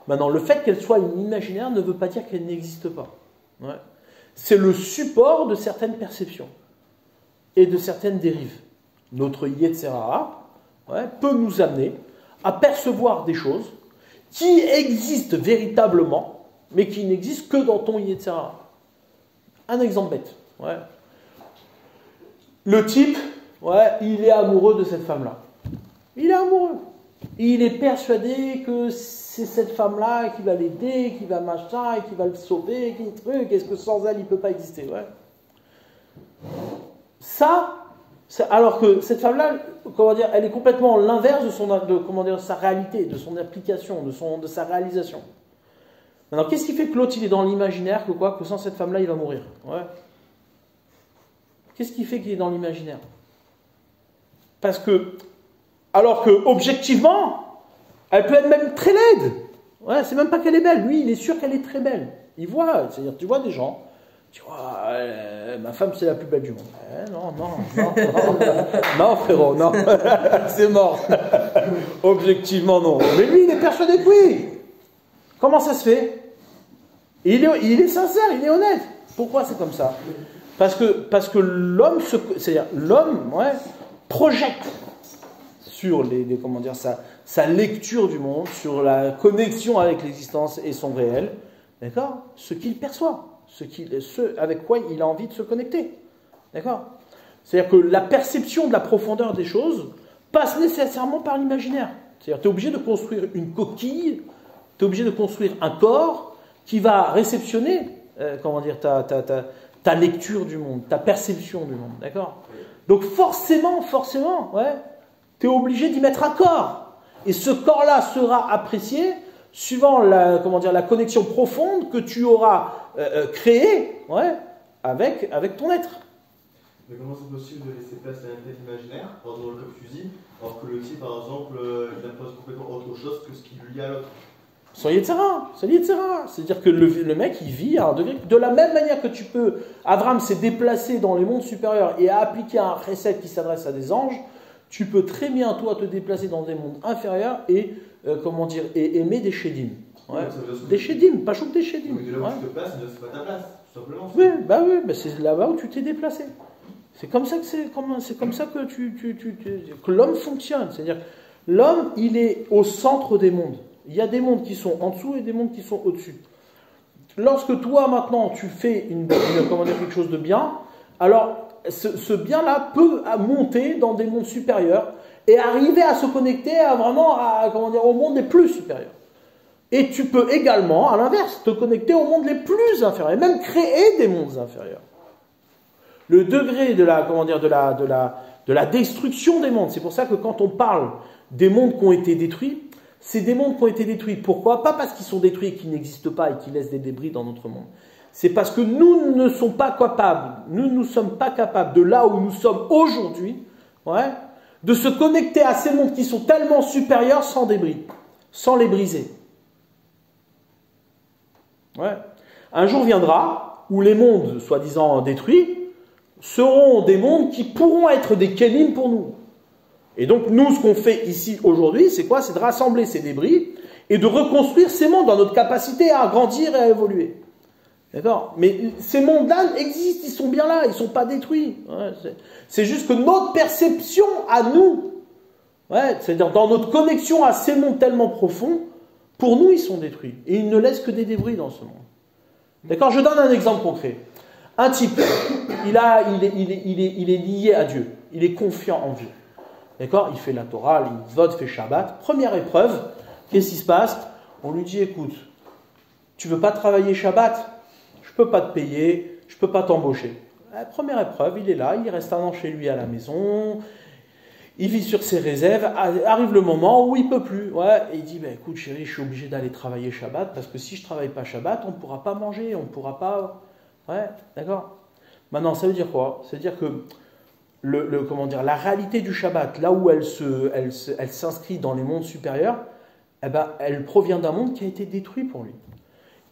Maintenant, le fait qu'elles soient imaginaires ne veut pas dire qu'elles n'existent pas. Ouais. C'est le support de certaines perceptions et de certaines dérives. Notre Yetzirah, ouais, peut nous amener à percevoir des choses qui existent véritablement, mais qui n'existent que dans ton Yetzirah. Un exemple bête. Ouais. Le type, ouais, il est amoureux de cette femme-là. Il est amoureux. Il est persuadé que c'est cette femme-là qui va l'aider, qui va machin, et qui va le sauver, qui truc, est-ce que sans elle, il ne peut pas exister, ouais. Ça, alors que cette femme-là, comment dire, elle est complètement l'inverse de sa réalité, de son application, de sa réalisation. Maintenant, qu'est-ce qui fait que l'autre, il est dans l'imaginaire, que sans cette femme-là, il va mourir, ouais. Qu'est-ce qui fait qu'il est dans l'imaginaire? Parce que, alors que, objectivement, elle peut être même très laide. Ouais, c'est même pas qu'elle est belle. Lui, il est sûr qu'elle est très belle. Il voit, c'est-à-dire, tu vois des gens, tu vois, ma femme, c'est la plus belle du monde. Non, frérot, non. C'est mort. Objectivement, non. Mais lui, il est persuadé que oui. Comment ça se fait? Il est sincère, il est honnête. Pourquoi c'est comme ça? Parce que l'homme, c'est-à-dire l'homme, ouais, projette sur comment dire, sa lecture du monde, sur la connexion avec l'existence et son réel, d'accord, ce qu'il perçoit, ce avec quoi il a envie de se connecter, d'accord. C'est-à-dire que la perception de la profondeur des choses passe nécessairement par l'imaginaire. C'est-à-dire que tu es obligé de construire une coquille, tu es obligé de construire un corps qui va réceptionner, comment dire, ta lecture du monde, ta perception du monde, d'accord. Donc forcément, ouais, tu es obligé d'y mettre un corps. Et ce corps-là sera apprécié suivant la connexion profonde que tu auras créée, ouais, avec ton être. Mais comment c'est possible de laisser place à l'imaginaire, comme tu dis, alors que le type, par exemple, il impose complètement autre chose que ce qui lui lie à l'autre? C'est Yetzirah. C'est-à-dire que le mec, il vit à un degré. De la même manière que tu peux. Abraham s'est déplacé dans les mondes supérieurs et a appliqué un recette qui s'adresse à des anges. Tu peux très bien, toi, te déplacer dans des mondes inférieurs et, et aimer des Shedim. Ouais. Des Shedim, pas chouk des Shedim. Mais de là où tu te places, c'est pas ta place, tout simplement. Oui, c'est là-bas où tu t'es déplacé. C'est comme ça que l'homme fonctionne. C'est-à-dire, l'homme, il est au centre des mondes. Il y a des mondes qui sont en dessous et des mondes qui sont au-dessus. Lorsque toi, maintenant, tu fais quelque chose de bien, alors ce bien-là peut monter dans des mondes supérieurs et arriver à se connecter au monde les plus supérieurs. Et tu peux également, à l'inverse, te connecter aux mondes les plus inférieurs et même créer des mondes inférieurs. Le degré de la destruction des mondes, c'est pour ça que quand on parle des mondes qui ont été détruits, c'est des mondes qui ont été détruits. Pourquoi? Pas parce qu'ils sont détruits et qu'ils n'existent pas et qu'ils laissent des débris dans notre monde. C'est parce que nous ne sommes pas capables, de là où nous sommes aujourd'hui, ouais, de se connecter à ces mondes qui sont tellement supérieurs sans débris, sans les briser. Ouais. Un jour viendra où les mondes, soi-disant détruits, seront des mondes qui pourront être des kélim pour nous. Et donc nous, ce qu'on fait ici aujourd'hui, c'est quoi? C'est de rassembler ces débris et de reconstruire ces mondes dans notre capacité à grandir et à évoluer. D'accord? Mais ces mondes-là existent, ils sont bien là, ils ne sont pas détruits. Ouais, c'est juste que notre perception à nous, ouais, c'est-à-dire dans notre connexion à ces mondes tellement profonds, pour nous, ils sont détruits. Et ils ne laissent que des débris dans ce monde. D'accord? Je donne un exemple concret. Un type, il est lié à Dieu. Il est confiant en Dieu. D'accord? Il fait la Torah, il vote, fait Shabbat. Première épreuve, qu'est-ce qui se passe? On lui dit, écoute, tu veux pas travailler Shabbat? Je peux pas te payer, je peux pas t'embaucher. La première épreuve, il est là, il reste un an chez lui à la maison, il vit sur ses réserves, arrive le moment où il peut plus. Ouais, et il dit, écoute chérie, je suis obligé d'aller travailler Shabbat, parce que si je travaille pas Shabbat, on ne pourra pas manger, on ne pourra pas... Ouais, d'accord. Maintenant, ça veut dire quoi? Ça veut dire que la réalité du Shabbat, là où elle s'inscrit dans les mondes supérieurs, eh ben, elle provient d'un monde qui a été détruit pour lui.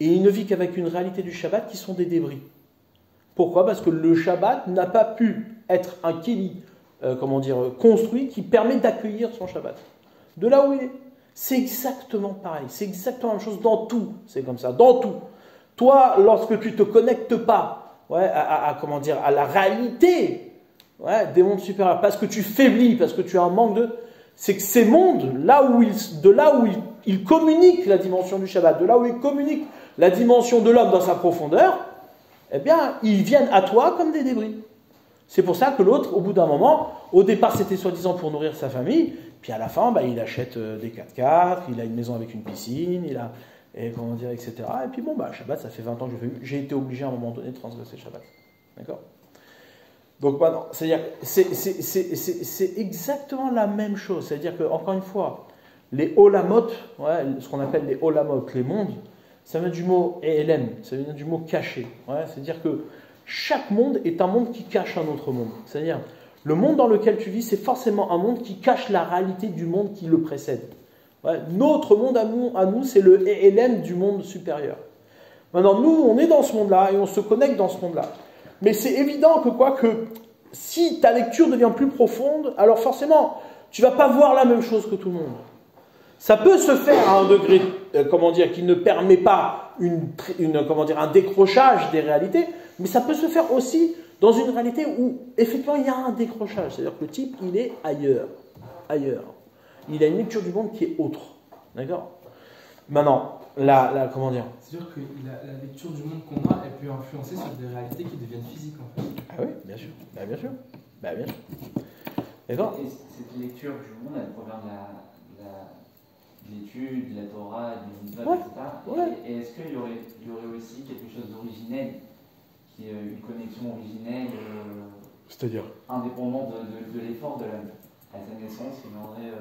Et il ne vit qu'avec une réalité du Shabbat qui sont des débris. Pourquoi? Parce que le Shabbat n'a pas pu être un kéli, construit qui permet d'accueillir son Shabbat. de là où il est. C'est exactement pareil, c'est exactement la même chose dans tout, c'est comme ça, dans tout. Toi, lorsque tu ne te connectes pas comment dire, à la réalité des mondes supérieurs, parce que tu faiblis, parce que tu as un manque de... C'est que ces mondes, de là où ils communiquent la dimension du Shabbat, de là où ils communiquent la dimension de l'homme dans sa profondeur, eh bien, ils viennent à toi comme des débris. C'est pour ça que l'autre, au bout d'un moment, au départ, c'était soi-disant pour nourrir sa famille, puis à la fin, il achète des 4x4, il a une maison avec une piscine, etc. Et puis Shabbat, ça fait 20 ans que j'ai été obligé à un moment donné de transgresser Shabbat. D'accord ? Donc maintenant, c'est-à-dire, c'est exactement la même chose. C'est-à-dire que, encore une fois, les olamot, ce qu'on appelle les olamot, les mondes, ça vient du mot elem, ça vient du mot caché. C'est-à-dire que chaque monde est un monde qui cache un autre monde. C'est-à-dire, le monde dans lequel tu vis, c'est forcément un monde qui cache la réalité du monde qui le précède. Notre monde à nous, c'est le elem du monde supérieur. Maintenant, nous, on est dans ce monde-là et on se connecte dans ce monde-là. Mais c'est évident que si ta lecture devient plus profonde, alors forcément, tu ne vas pas voir la même chose que tout le monde. Ça peut se faire à un degré, qui ne permet pas un décrochage des réalités, mais ça peut se faire aussi dans une réalité où, effectivement, il y a un décrochage. C'est-à-dire que le type, il est ailleurs. Il a une lecture du monde qui est autre. D'accord ? Maintenant, comment dire ? C'est-à-dire que la lecture du monde qu'on a, elle peut influencer sur des réalités qui deviennent physiques, en fait. Ah oui, bien sûr. Bien sûr. D'accord ? Et cette lecture du monde, elle provient de l'étude, de la Torah, des mitzvot, etc. Et est-ce qu'il y aurait aussi quelque chose d'originel, qui est une connexion originelle, c'est-à-dire indépendante de l'effort de l'homme ? À sa naissance, il y aurait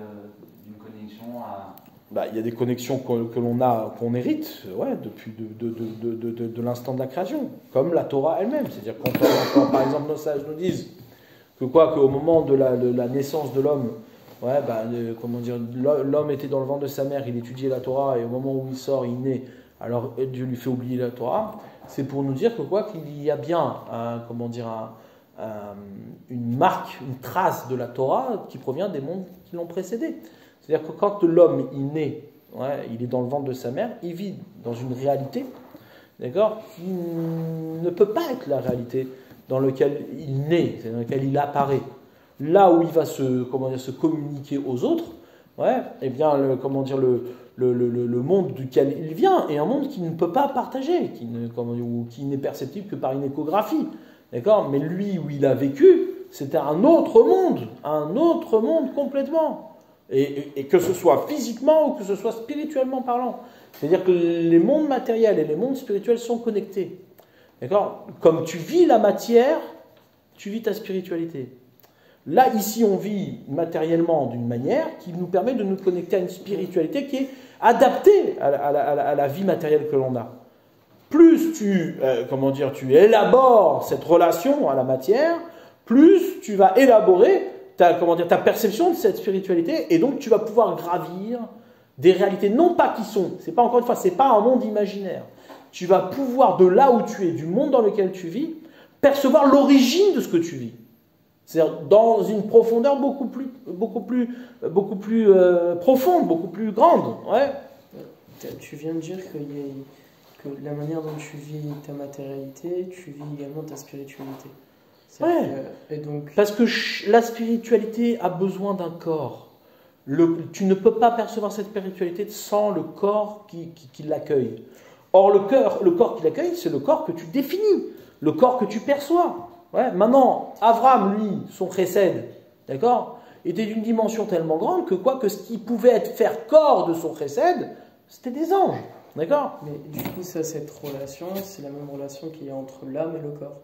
une connexion à... Il y a des connexions que l'on a, qu'on hérite, depuis de l'instant de la création, comme la Torah elle-même. C'est-à-dire quand par exemple nos sages nous disent qu'au moment de la naissance de l'homme, l'homme était dans le ventre de sa mère, il étudiait la Torah, et au moment où il sort, il naît, alors Dieu lui fait oublier la Torah. C'est pour nous dire qu'il y a bien une marque, une trace de la Torah qui provient des mondes qui l'ont précédé. C'est-à-dire que quand l'homme il naît, il est dans le ventre de sa mère, il vit dans une réalité, d'accord, qui ne peut pas être la réalité dans laquelle il naît, dans laquelle il apparaît. Là où il va se communiquer aux autres, eh bien, le monde duquel il vient est un monde qu'il ne peut pas partager, qui n'est perceptible que par une échographie. D'accord ? Mais lui, où il a vécu, c'était un autre monde complètement. Et que ce soit physiquement ou que ce soit spirituellement parlant. C'est-à-dire que les mondes matériels et les mondes spirituels sont connectés. D'accord ? Comme tu vis la matière, tu vis ta spiritualité. Là, ici, on vit matériellement d'une manière qui nous permet de nous connecter à une spiritualité qui est adaptée à la vie matérielle que l'on a. Plus tu élabores cette relation à la matière, plus tu vas élaborer ta perception de cette spiritualité, et donc tu vas pouvoir gravir des réalités, non pas qui sont, c'est pas encore une fois, c'est pas un monde imaginaire. Tu vas pouvoir, de là où tu es, du monde dans lequel tu vis, percevoir l'origine de ce que tu vis. C'est-à-dire dans une profondeur beaucoup plus profonde, beaucoup plus grande. Tu viens de dire que la manière dont tu vis ta matérialité, tu vis également ta spiritualité. Et donc... Parce que la spiritualité a besoin d'un corps. Tu ne peux pas percevoir cette spiritualité sans le corps qui l'accueille. Or, le corps qui l'accueille, c'est le corps que tu définis, le corps que tu perçois. Maintenant, Avram, lui, son chesed, d'accord, était d'une dimension tellement grande que ce qui pouvait faire corps de son chesed, c'était des anges. D'accord ? Mais du coup, cette relation, c'est la même relation qu'il y a entre l'âme et le corps.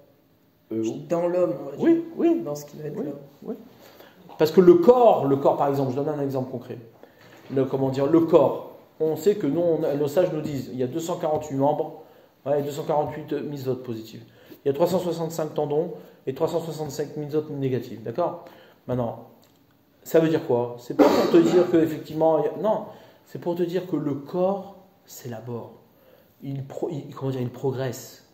Dans l'homme, on va dire. Oui. Dans ce qui va être l'homme. Oui. Parce que le corps, par exemple, je donne un exemple concret. Le corps, on sait que nos sages nous disent, il y a 248 membres, et 248 mitzvot positives. Il y a 365 tendons et 365 mitzvot négatives. D'accord ? Maintenant, ça veut dire quoi ? C'est pas pour te dire que effectivement, non, c'est pour te dire que le corps s'élabore. Il progresse.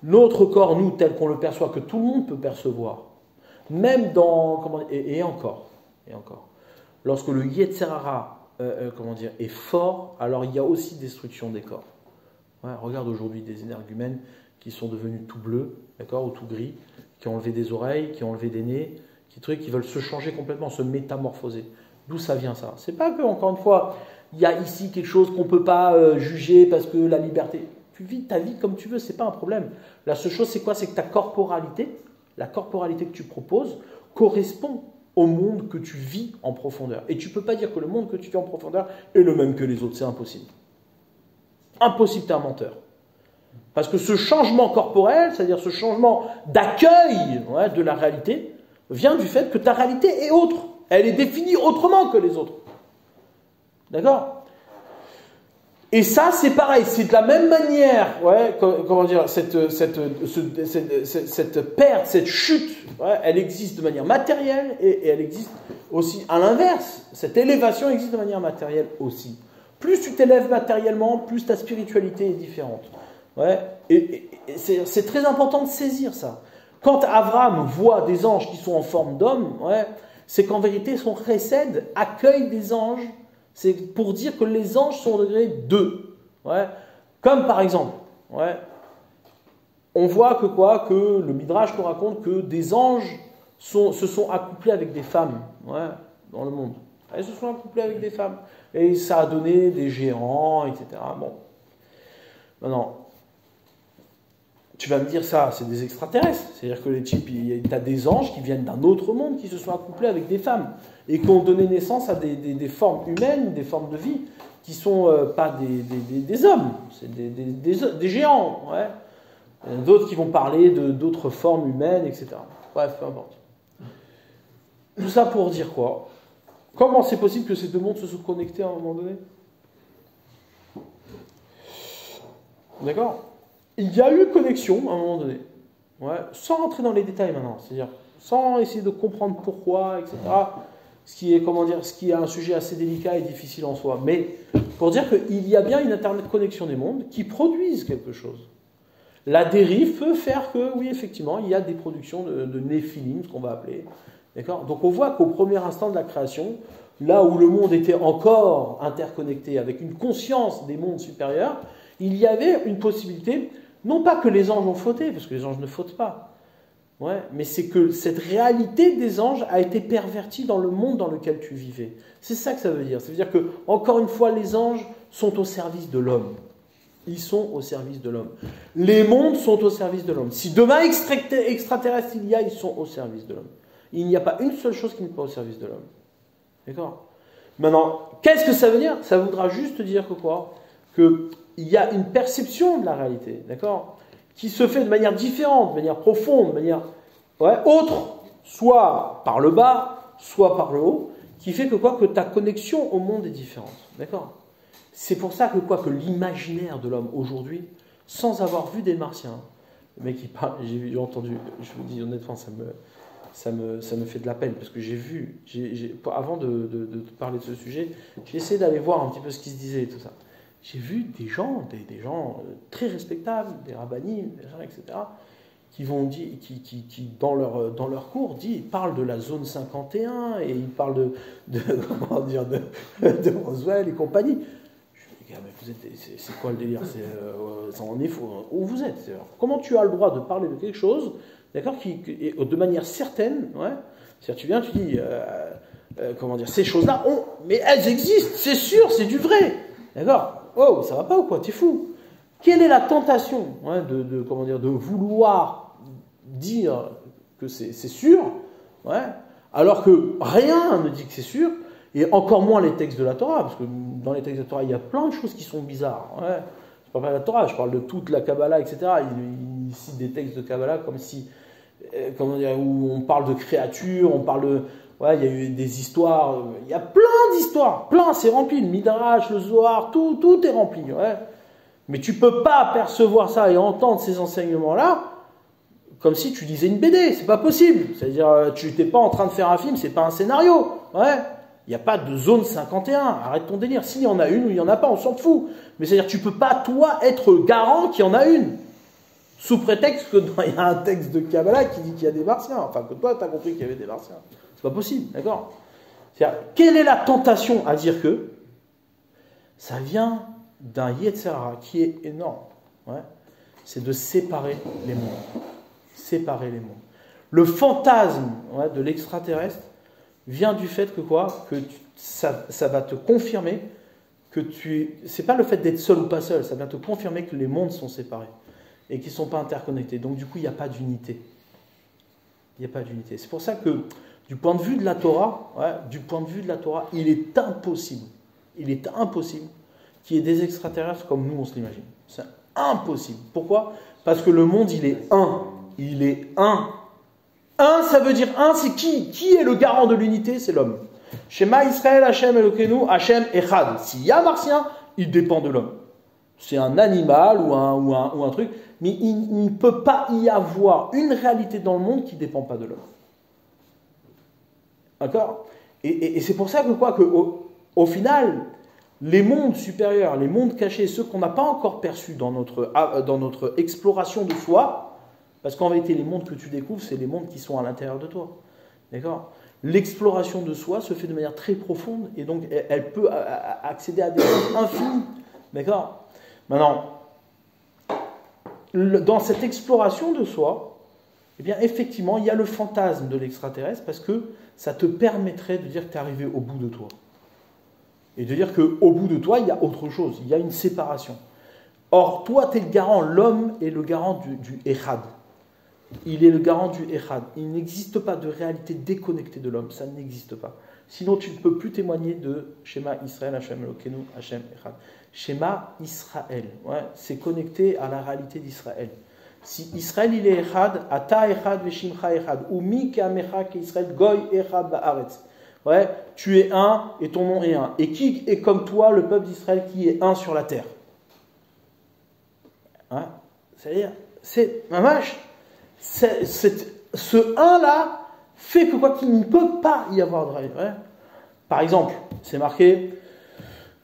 Notre corps, nous, tel qu'on le perçoit, que tout le monde peut percevoir, même dans... Et encore. Lorsque le Yetzer Hara comment dire, est fort, alors il y a aussi destruction des corps. Ouais, regarde aujourd'hui des énergumènes qui sont devenus tout bleus, d'accord, ou tout gris, qui ont enlevé des oreilles, qui ont enlevé des nez, qui veulent se changer complètement, se métamorphoser. D'où ça vient ça? C'est pas que, encore une fois, il y a ici quelque chose qu'on ne peut pas juger parce que la liberté. Tu vis ta vie comme tu veux, c'est pas un problème. La seule chose, c'est quoi? C'est que ta corporalité, la corporalité que tu proposes, correspond au monde que tu vis en profondeur. Et tu ne peux pas dire que le monde que tu vis en profondeur est le même que les autres, c'est impossible. Impossible, t'es un menteur. Parce que ce changement corporel, c'est-à-dire ce changement d'accueil de la réalité, vient du fait que ta réalité est autre. Elle est définie autrement que les autres. D'accord? Et ça, c'est pareil, c'est de la même manière, comment dire, cette perte, cette chute, elle existe de manière matérielle et elle existe aussi à l'inverse. Cette élévation existe de manière matérielle aussi. Plus tu t'élèves matériellement, plus ta spiritualité est différente. Et c'est très important de saisir ça. Quand Abraham voit des anges qui sont en forme d'hommes, c'est qu'en vérité, son chesed accueille des anges. C'est pour dire que les anges sont au degré 2. Comme par exemple, on voit que le Midrash nous raconte que des anges se sont accouplés avec des femmes dans le monde. Ils se sont accouplés avec des femmes. Et ça a donné des géants, etc. Bon. Maintenant, tu vas me dire ça, c'est des extraterrestres. C'est-à-dire que les types, tu as des anges qui viennent d'un autre monde qui se sont accouplés avec des femmes et qui ont donné naissance à des formes humaines, des formes de vie qui ne sont pas des hommes, c'est des géants. Il y en a d'autres qui vont parler d'autres formes humaines, etc. Bref, peu importe. Tout ça pour dire quoi? Comment c'est possible que ces deux mondes se soient connectés à un moment donné? D'accord? Il y a eu connexion à un moment donné, sans rentrer dans les détails maintenant, c'est-à-dire sans essayer de comprendre pourquoi, etc. Ce qui est un sujet assez délicat et difficile en soi, mais pour dire qu'il y a bien une interconnexion des mondes qui produisent quelque chose. La dérive peut faire que, oui, effectivement, il y a des productions de néphilim, ce qu'on va appeler. D'accord? Donc on voit qu'au premier instant de la création, là où le monde était encore interconnecté avec une conscience des mondes supérieurs, il y avait une possibilité, non pas que les anges ont fauté, parce que les anges ne fautent pas, mais c'est que cette réalité des anges a été pervertie dans le monde dans lequel tu vivais. C'est ça que ça veut dire. Ça veut dire que, encore une fois, les anges sont au service de l'homme. Ils sont au service de l'homme. Les mondes sont au service de l'homme. Si demain extraterrestre il y a, ils sont au service de l'homme. Il n'y a pas une seule chose qui n'est pas au service de l'homme. D'accord? Maintenant, qu'est-ce que ça veut dire? Ça voudra juste dire que quoi? Qu'il y a une perception de la réalité, d'accord, qui se fait de manière différente, de manière profonde, de manière autre, soit par le bas, soit par le haut, qui fait que ta connexion au monde est différente, d'accord? C'est pour ça que l'imaginaire de l'homme aujourd'hui, sans avoir vu des martiens, le mec qui parle, j'ai entendu, je vous dis honnêtement, ça me fait de la peine, parce que j'ai vu, avant de parler de ce sujet, j'ai essayé d'aller voir un petit peu ce qui se disait et tout ça. J'ai vu des gens très respectables, des rabbinim, des gens, etc., qui vont dire, qui dans leur cours, ils parlent de la zone 51 et ils parlent de Roswell et compagnie. Je me dis, mais c'est quoi le délire? Ça en est faux. Où vous êtes? Comment tu as le droit de parler de quelque chose, d'accord, qui de manière certaine, c'est-à-dire tu viens, tu dis, ces choses-là, mais elles existent, c'est sûr, c'est du vrai, d'accord? Oh, ça va pas ou quoi? T'es fou? Quelle est la tentation de vouloir dire que c'est sûr, alors que rien ne dit que c'est sûr, et encore moins les textes de la Torah, parce que dans les textes de la Torah, il y a plein de choses qui sont bizarres. Je parle pas de la Torah, je parle de toute la Kabbalah, etc. Il cite des textes de Kabbalah comme si, où on parle de créatures, on parle de... il y a eu des histoires, il y a plein d'histoires, c'est rempli, le Midrash, le Zohar, tout est rempli. Mais tu ne peux pas percevoir ça et entendre ces enseignements-là comme si tu lisais une BD, c'est pas possible. C'est-à-dire, tu n'es pas en train de faire un film, c'est pas un scénario. Il n'y a pas de zone 51, arrête ton délire. S'il y en a une ou il n'y en a pas, on s'en fout. Mais c'est-à-dire, tu ne peux pas, toi, être garant qu'il y en a une. Sous prétexte qu'il y a un texte de Kabbalah qui dit qu'il y a des martiens. Enfin, que toi, tu as compris qu'il y avait des martiens. C'est pas possible, d'accord? C'est-à-dire, quelle est la tentation à dire que, Ça vient d'un Yetzer Hara qui est énorme. Ouais. C'est de séparer les mondes. Séparer les mondes. Le fantasme de l'extraterrestre vient du fait que quoi? Que ça va te confirmer que c'est pas le fait d'être seul ou pas seul, ça vient te confirmer que les mondes sont séparés et qu'ils ne sont pas interconnectés. Donc du coup, il n'y a pas d'unité. Il n'y a pas d'unité. C'est pour ça que du point de vue de la Torah, il est impossible qu'il y ait des extraterrestres comme nous on se l'imagine. C'est impossible. Pourquoi? Parce que le monde, il est un. Il est un. Un, ça veut dire un, c'est qui? Qui est le garant de l'unité? C'est l'homme. Shema Israël, Hashem Elokeinu, Hashem Echad. S'il y a martien, il dépend de l'homme. C'est un animal ou un truc, mais il ne peut pas y avoir une réalité dans le monde qui ne dépend pas de l'homme. D'accord? Et c'est pour ça que au final, les mondes supérieurs, les mondes cachés, ceux qu'on n'a pas encore perçus dans notre exploration de soi, parce qu'en réalité, les mondes que tu découvres, c'est les mondes qui sont à l'intérieur de toi. D'accord? L'exploration de soi se fait de manière très profonde et donc elle peut accéder à des choses infinies. D'accord? Maintenant, dans cette exploration de soi, eh bien, effectivement, il y a le fantasme de l'extraterrestre parce que ça te permettrait de dire que tu es arrivé au bout de toi. Et de dire qu'au bout de toi, il y a autre chose, il y a une séparation. Or, toi, tu es le garant, l'homme est le garant du Echad. Il est le garant du Echad. Il n'existe pas de réalité déconnectée de l'homme, ça n'existe pas. Sinon, tu ne peux plus témoigner de Shema Israël, Hashem Elokeinu, Hashem Echad. Shema Israël, c'est connecté à la réalité d'Israël. Si Israël il est Echad, Ata Echad Veshimcha Echad, ou Mi Keamecha Israël Goy Echad Ba'aretz. Ouais, tu es un et ton nom est un. Et qui est comme toi, le peuple d'Israël, qui est un sur la terre? C'est-à-dire, c'est ma vache. Ce un-là fait que quoi qu'il ne peut pas y avoir de réalité. Ouais. Par exemple, c'est marqué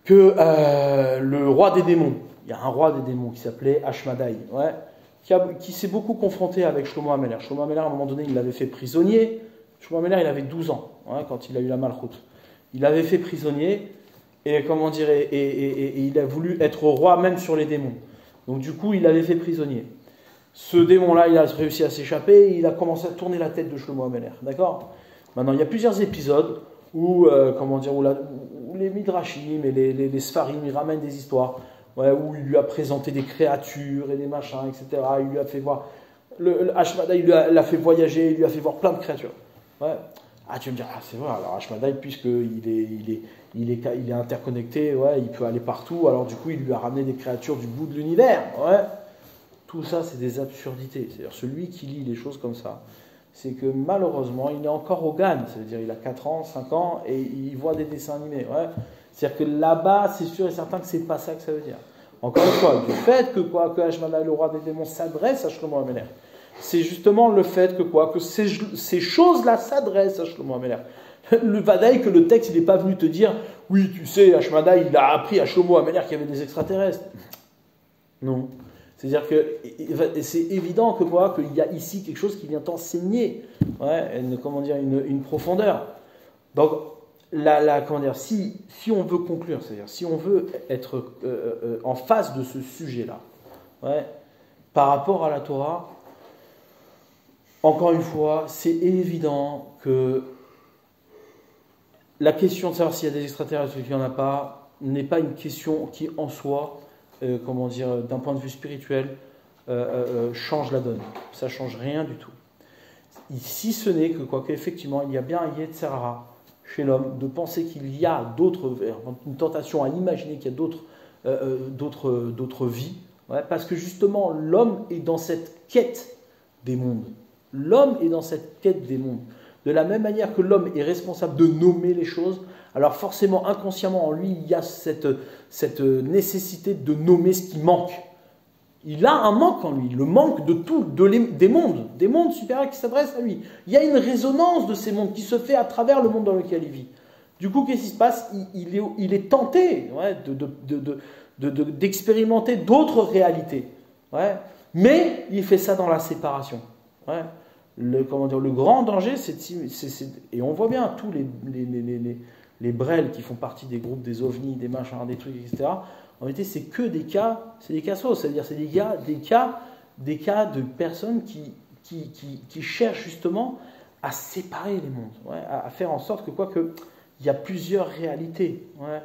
que le roi des démons, il y a un roi des démons qui s'appelait Ashmadaï, qui s'est beaucoup confronté avec Shlomo HaMelech. Shlomo HaMelech, à un moment donné, il l'avait fait prisonnier. Shlomo HaMelech, il avait 12 ans quand il a eu la malchoute. Il l'avait fait prisonnier et il a voulu être roi même sur les démons. Donc du coup, il l'avait fait prisonnier. Ce démon-là, il a réussi à s'échapper et il a commencé à tourner la tête de Shlomo HaMelech. D'accord? Maintenant, il y a plusieurs épisodes où les Midrashim et les Sfarim, ils ramènent des histoires où il lui a présenté des créatures et des machins, etc. Il lui a fait voir... Ashmadaï, il l'a fait voyager, il lui a fait voir plein de créatures. Ouais. Ah, tu vas me dire, c'est vrai, alors Ashmadaï, puisqu'il est interconnecté, il peut aller partout, alors du coup, il lui a ramené des créatures du bout de l'univers. Ouais. Tout ça, c'est des absurdités. C'est-à-dire, celui qui lit les choses comme ça, c'est que malheureusement, il est encore au GAN. C'est-à-dire, il a 4 ans, 5 ans, et il voit des dessins animés. Ouais. C'est-à-dire que là-bas, c'est sûr et certain que c'est pas ça que ça veut dire. Encore une fois, du fait que Ashmadaï, le roi des démons, s'adresse à Shlomo HaMelech, c'est justement le fait que ces choses-là s'adressent à Shlomo HaMelech. Le Vadaï, que le texte, il n'est pas venu te dire, oui, tu sais, Ashmadaï, il a appris à Shlomo HaMelech qu'il y avait des extraterrestres. Non. C'est-à-dire que c'est évident qu'il y a ici quelque chose qui vient t'enseigner, une profondeur. Donc, si on veut conclure, c'est-à-dire si on veut être en face de ce sujet-là, par rapport à la Torah, encore une fois, c'est évident que la question de savoir s'il y a des extraterrestres ou qu'il n'y en a pas n'est pas une question qui en soi, d'un point de vue spirituel, change la donne. Ça ne change rien du tout. Si ce n'est qu'effectivement, il y a bien un Yetzer Hara chez l'homme de penser qu'il y a une tentation à imaginer qu'il y a d'autres vies, parce que justement, l'homme est dans cette quête des mondes. L'homme est dans cette quête des mondes. De la même manière que l'homme est responsable de nommer les choses, alors forcément, inconsciemment, en lui, il y a cette nécessité de nommer ce qui manque. Il a un manque en lui, le manque de tout, des mondes supérieurs qui s'adressent à lui. Il y a une résonance de ces mondes qui se fait à travers le monde dans lequel il vit. Du coup, qu'est-ce qui se passe? Il est tenté d'expérimenter d'autres réalités. Mais il fait ça dans la séparation. Le grand danger, et on voit bien tous les Brel qui font partie des groupes des ovnis, des machins, des trucs, etc. En réalité, c'est que des cas, c'est des cas sauts, c'est-à-dire c'est des cas de personnes qui cherchent justement à séparer les mondes, ouais, à faire en sorte que il y a plusieurs réalités, ouais.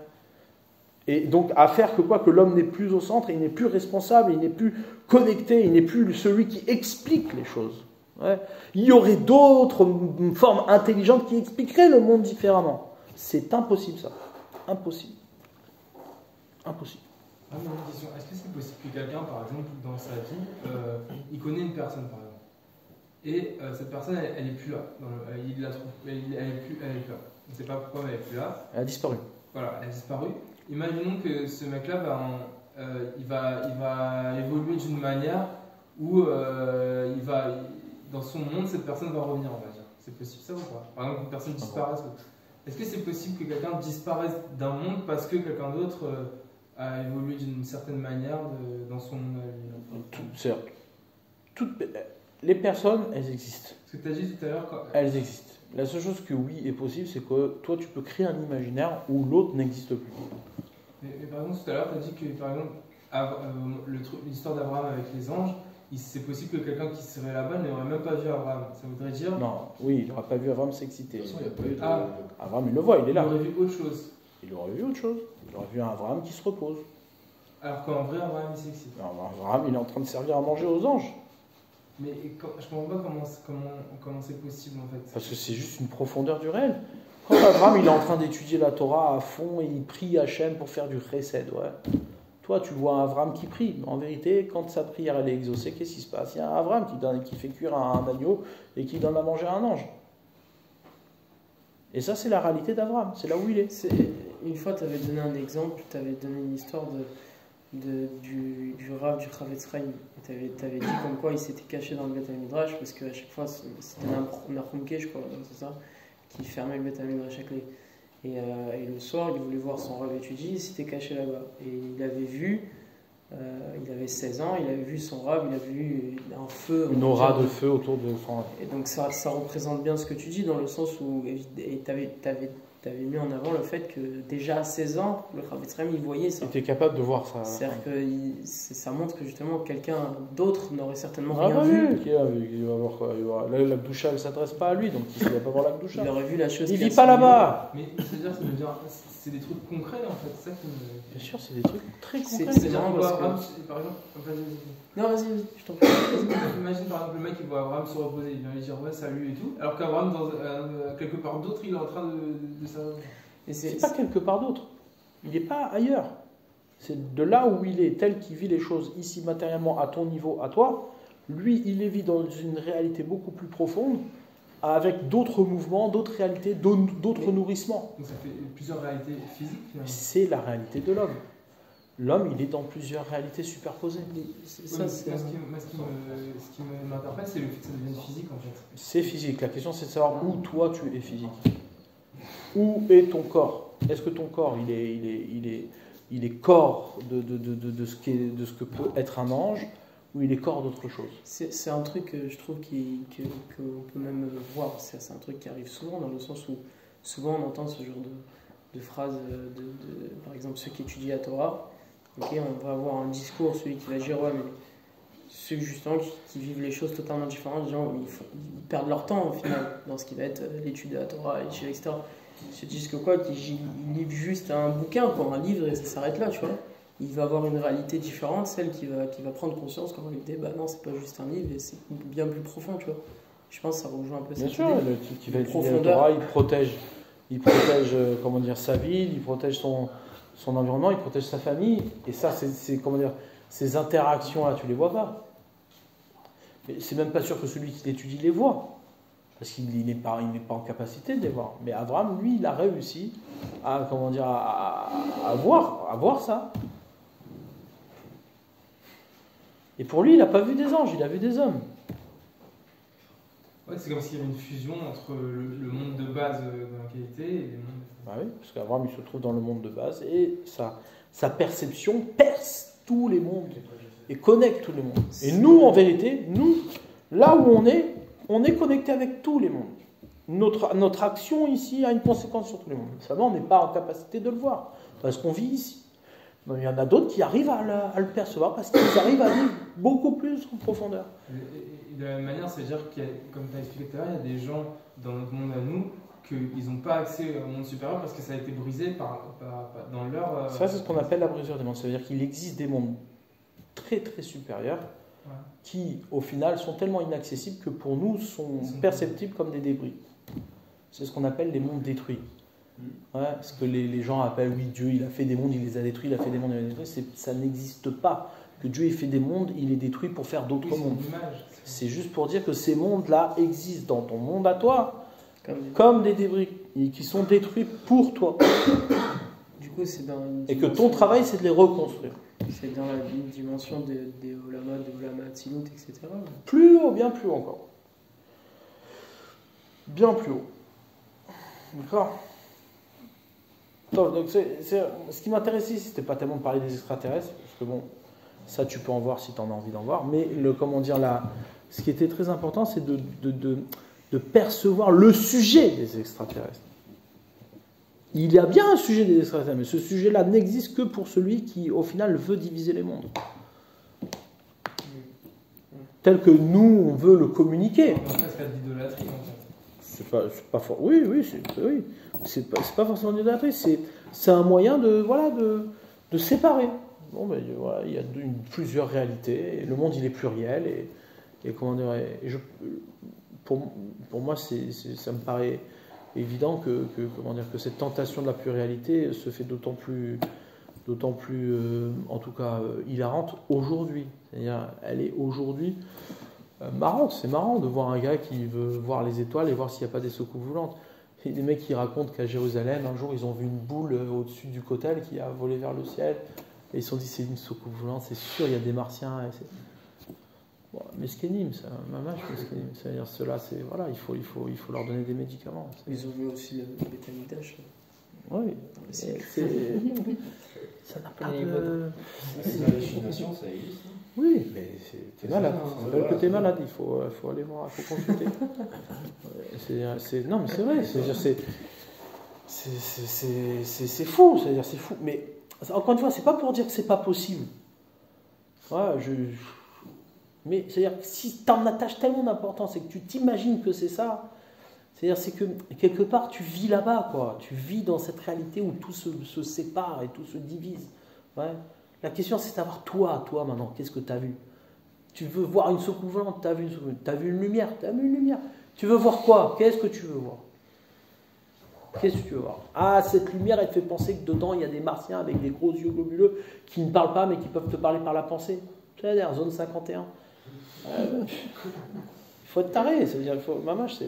Et donc à faire que l'homme n'est plus au centre, il n'est plus responsable, il n'est plus connecté, il n'est plus celui qui explique les choses. Ouais. Il y aurait d'autres formes intelligentes qui expliqueraient le monde différemment. C'est impossible ça. Impossible. Impossible. Ah, mais une question. Est-ce que c'est possible que quelqu'un, par exemple, dans sa vie, il connaît une personne, par exemple, et cette personne, elle n'est plus là. Il la trouve, elle est plus là. On ne sait pas pourquoi, mais elle n'est plus là. Elle a disparu. Voilà, elle a disparu. Imaginons que ce mec-là, il va évoluer d'une manière où dans son monde, cette personne va revenir, on va dire. C'est possible ça ou pas? Par exemple, une personne disparaisse. Est-ce que c'est possible que quelqu'un disparaisse d'un monde parce que quelqu'un d'autre a évolué d'une certaine manière dans son monde à lui? Les personnes, elles existent. Ce que tu as dit tout à l'heure. Elles existent. La seule chose que oui est possible, c'est que toi, tu peux créer un imaginaire où l'autre n'existe plus. Mais par exemple, tout à l'heure, tu as dit que, par exemple, l'histoire d'Abraham avec les anges, c'est possible que quelqu'un qui serait là-bas n'aurait même pas vu Abraham. Ça voudrait dire... Non, oui, il n'aurait pas vu Abraham s'exciter. De toute façon, il n'y a pas eu de... Abraham, il le voit, il est là. Il aurait vu autre chose. Il aurait vu autre chose. Il aurait vu un Abraham qui se repose. Alors qu'en vrai, Abraham, il s'excite. Abraham, il est en train de servir à manger aux anges. Mais je ne comprends pas comment c'est possible, en fait. Parce que c'est juste une profondeur du réel. Quand Abraham, il est en train d'étudier la Torah à fond et il prie Hachem pour faire du chesed, ouais. Toi, tu vois un Abraham qui prie. En vérité, quand sa prière elle est exaucée, qu'est-ce qui se passe? Il y a un Abraham qui fait cuire un agneau et qui donne à manger à un ange. Et ça, c'est la réalité d'Abraham. C'est là où il est. Une fois, tu avais donné un exemple, tu avais donné une histoire du Rav du Chavetz Chaim. Tu avais dit comme quoi il s'était caché dans le Beth Midrash parce qu'à chaque fois, c'était Nahumke, je crois, c'est ça, qui fermait le Beth Midrash à clé. Et le soir, il voulait voir son Rav étudier, il s'était caché là-bas. Et il avait vu, il avait 16 ans, il avait vu son Rav, il a vu un feu. Une aura de feu autour de son Rav. Et donc ça représente bien ce que tu dis, dans le sens où tu avais mis en avant le fait que déjà à 16 ans, le Chavetz Chaim, il voyait ça. Il était capable de voir ça. C'est-à-dire que ça montre que justement quelqu'un d'autre n'aurait certainement Ah rien bah vu. oui, il va voir quoi. La Gdoucha, elle ne s'adresse pas à lui, donc il ne va pas voir la Gdoucha. Il aurait vu la chose. Il vit pas là-bas. Mais c'est-à-dire, c'est des trucs concrets en fait, c'est ça qui me... Bien sûr, c'est des trucs très concrets. C'est marrant parce que... Par exemple, vas-y. Non, vas-y, je t'en prie. Imagine par exemple le mec il voit Abraham se reposer, il vient lui dire ouais salut et tout, alors qu'Abraham quelque part d'autre il est en train de s'arrêter. C'est pas quelque part d'autre. Il n'est pas ailleurs. C'est de là où il est, tel qu'il vit les choses ici matériellement à ton niveau, à toi. Lui, il les vit dans une réalité beaucoup plus profonde, avec d'autres mouvements, d'autres réalités, d'autres nourrissements. Donc ça fait plusieurs réalités physiques finalement. C'est la réalité de l'homme. L'homme, il est dans plusieurs réalités superposées. Ce qui m'interpelle, c'est le fait que ça devienne physique en fait. C'est physique. La question, c'est de savoir où toi tu es physique. Où est ton corps? Est-ce que ton corps, il est corps de ce que peut être un ange, ou il est corps d'autre chose? C'est un truc que je trouve qu'on peut même voir. C'est un truc qui arrive souvent, dans le sens où souvent on entend ce genre de phrases, par exemple ceux qui étudient la Torah. Okay, on va avoir un discours, celui qui va dire ouais, mais ceux justement qui vivent les choses totalement différentes, les gens ils perdent leur temps au final dans ce qui va être l'étude de la Torah, l'étude, etc. Ils se disent que quoi, qu'ils lisent juste un bouquin, quoi, un livre, et ça s'arrête là, tu vois. Il va avoir une réalité différente, celle qui va prendre conscience qu'en réalité, bah non, c'est pas juste un livre, et c'est bien plus profond, tu vois. Je pense que ça rejoint un peu cette idée. Bien sûr, le type qui va étudier la Torah, il protège comment dire, sa ville, il protège son environnement, il protège sa famille, et ça, c'est comment dire, ces interactions-là, tu les vois pas. Mais c'est même pas sûr que celui qui l'étudie les voit. Parce qu'il n'est pas en capacité de les voir. Mais Abraham, lui, il a réussi à, comment dire, à voir ça. Et pour lui, il n'a pas vu des anges, il a vu des hommes. Ouais, c'est comme s'il y avait une fusion entre le monde de base dans la qualité et les mondes... Bah oui, parce qu'Abraham, il se trouve dans le monde de base et sa perception perce tous les mondes et connecte tous les mondes. Et nous, en vérité, là où on est connecté avec tous les mondes. notre action ici a une conséquence sur tout le monde. Seulement, on n'est pas en capacité de le voir, parce qu'on vit ici. Mais il y en a d'autres qui arrivent à le percevoir, parce qu'ils arrivent à vivre beaucoup plus en profondeur. Et de la même manière, ça veut dire qu'il y a, comme tu as expliqué tout à l'heure, il y a des gens dans notre monde à nous qu'ils n'ont pas accès au monde supérieur parce que ça a été brisé dans leur... Ça, c'est ce qu'on appelle la brisure des mondes. Ça veut dire qu'il existe des mondes très très supérieurs qui, au final, sont tellement inaccessibles que pour nous, sont perceptibles comme des débris. C'est ce qu'on appelle les mondes détruits. Ce que les gens appellent, oui, Dieu, il a fait des mondes, il les a détruits, il a fait des mondes, il les a détruits. Ça n'existe pas. Que Dieu ait fait des mondes, il les détruit pour faire d'autres mondes. C'est juste pour dire que ces mondes-là existent dans ton monde à toi, comme des débris, qui sont détruits pour toi. Du coup, c'est dans une et que ton travail, c'est de les reconstruire. C'est dans la dimension des Olama Atzilut, etc. Plus haut, bien plus haut encore. Bien plus haut. D'accord. Donc ce qui m'intéresse ici, c'était pas tellement de parler des extraterrestres, parce que bon, ça tu peux en voir si tu en as envie d'en voir, mais ce qui était très important, c'est de percevoir le sujet des extraterrestres. Il y a bien un sujet des extraterrestres, mais ce sujet-là n'existe que pour celui qui, au final, veut diviser les mondes. Tel que nous, on veut le communiquer. C'est pas fort. Oui. C'est pas forcément de l'idolâtrie. C'est un moyen de séparer. Bon, ben, voilà, il y a plusieurs réalités. Et le monde, il est pluriel. Et comment dire, pour moi, ça me paraît évident que cette tentation de la pluralité se fait d'autant plus en tout cas hilarante aujourd'hui. C'est-à-dire, elle est aujourd'hui marrante. C'est marrant de voir un gars qui veut voir les étoiles et voir s'il n'y a pas des soucoupes volantes. Il y a des mecs qui racontent qu'à Jérusalem, un jour, ils ont vu une boule au-dessus du Kotel qui a volé vers le ciel. Et ils se sont dit, c'est une soucoupe volante, c'est sûr, il y a des martiens. Bon, meskénim, ça, mamache, meskénim. C'est-à-dire, ceux-là, il faut leur donner des médicaments. Ils ont vu aussi le Betamikdash. Oui, ça n'a pas de... L'hallucination, ça existe. Oui, mais t'es malade. Ça s'appelle que t'es malade, il faut aller voir, il faut consulter. Non, mais c'est vrai, c'est fou, c'est-à-dire c'est fou. Mais encore une fois, c'est pas pour dire que c'est pas possible. Mais c'est-à-dire que si t'en attaches tellement d'importance et que tu t'imagines que c'est ça, c'est que quelque part tu vis là-bas, quoi. Tu vis dans cette réalité où tout se sépare et tout se divise. Ouais. La question, c'est d'avoir toi maintenant, qu'est-ce que tu as vu? Tu veux voir une soucoupe volante, tu as vu une soucoupe volante, tu as vu une lumière, Tu veux voir quoi? Qu'est-ce que tu veux voir? Qu'est-ce que tu veux voir? Ah, cette lumière, elle te fait penser que dedans, il y a des martiens avec des gros yeux globuleux qui ne parlent pas, mais qui peuvent te parler par la pensée. C'est-à-dire, zone 51. Il faut être taré, c'est-à-dire, mamache, c'est...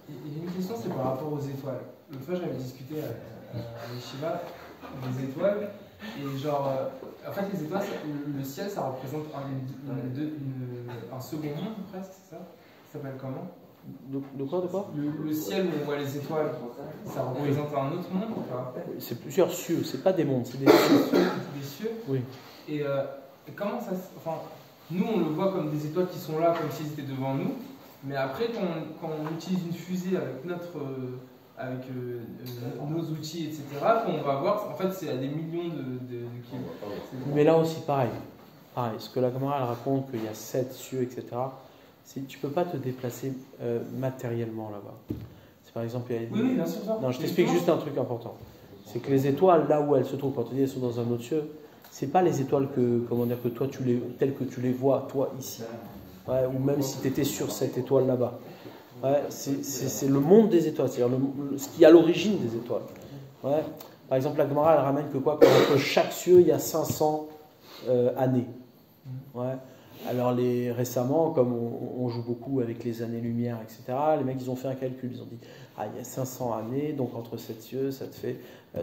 Il y a une question, c'est par rapport aux étoiles. L'autre fois, j'avais discuté à Yeshiva des étoiles. Et genre, en fait, les étoiles, le ciel, ça représente un second monde, presque, c'est ça? Ça s'appelle comment? De quoi? Le ciel où on voit les étoiles, ça représente un autre monde ou pas? C'est plusieurs cieux, c'est pas des mondes, c'est des cieux. Des cieux? Oui. Et comment ça... Enfin, nous, on le voit comme des étoiles qui sont là, comme s'ils étaient devant nous. Mais après, quand on utilise une fusée avec nos outils, etc., qu'on va voir, en fait, c'est à des millions de kilomètres. Mais là aussi, pareil. Ce que la Gemara elle raconte, qu'il y a 7 cieux, etc., tu ne peux pas te déplacer matériellement là-bas. C'est par exemple... Oui, bien sûr. Non, je t'explique juste un truc important. C'est que les étoiles, là où elles se trouvent, quand tu dis elles sont dans un autre cieux, c'est pas les étoiles que toi, telles que tu les vois, toi, ici. Ouais, ou même si tu étais sur cette étoile là-bas. Ouais, c'est le monde des étoiles, c'est-à-dire ce qui est à l'origine des étoiles. Ouais. Par exemple, la Gemara, elle ramène que qu'entre chaque cieux, il y a 500 années. Ouais. Alors, récemment, comme on joue beaucoup avec les années-lumière, etc., les mecs, ils ont fait un calcul. Ils ont dit, il y a 500 années, donc entre 7 cieux, ça te fait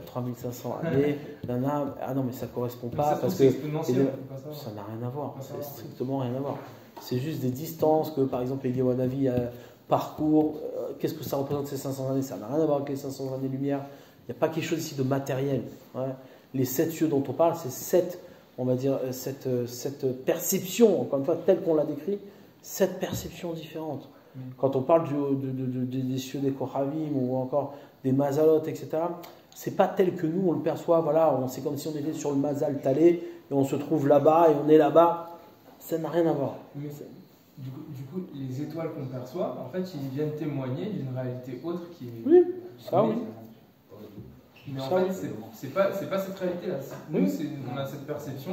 3500 années. Ah non, mais ça ne correspond pas. Parce que ça n'a rien à voir. C'est strictement rien à voir. C'est juste des distances que, par exemple, Eliyahu Hanavi parcourt. Qu'est-ce que ça représente ces 500 années? Ça n'a rien à voir avec les 500 années-lumière. Il n'y a pas quelque chose ici de matériel. Ouais. Les 7 cieux dont on parle, c'est 7, on va dire, cette perception, encore une fois, telle qu'on l'a décrit, 7 perceptions différentes. Quand on parle des cieux des Kohavim ou encore des Mazalot, etc., c'est pas tel que nous on le perçoit. Voilà, c'est comme si on était sur le Mazal Talé et on se trouve là-bas et on est là-bas. Ça n'a rien à voir. Mais du coup, les étoiles qu'on perçoit, en fait, ils viennent témoigner d'une réalité autre qui est. Oui, ça oui. Mais en Ça, fait, c'est pas cette réalité-là. Nous, on a cette perception,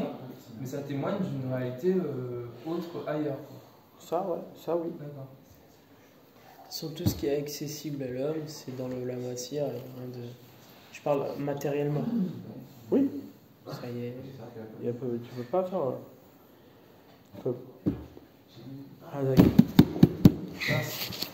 mais ça témoigne d'une réalité autre ailleurs. Ça, ouais, ça oui. D'accord. Surtout ce qui est accessible à l'homme, c'est dans la matière. Je parle matériellement. Oui. Ça y est. Tu peux pas faire. Ah, d'accord. Merci.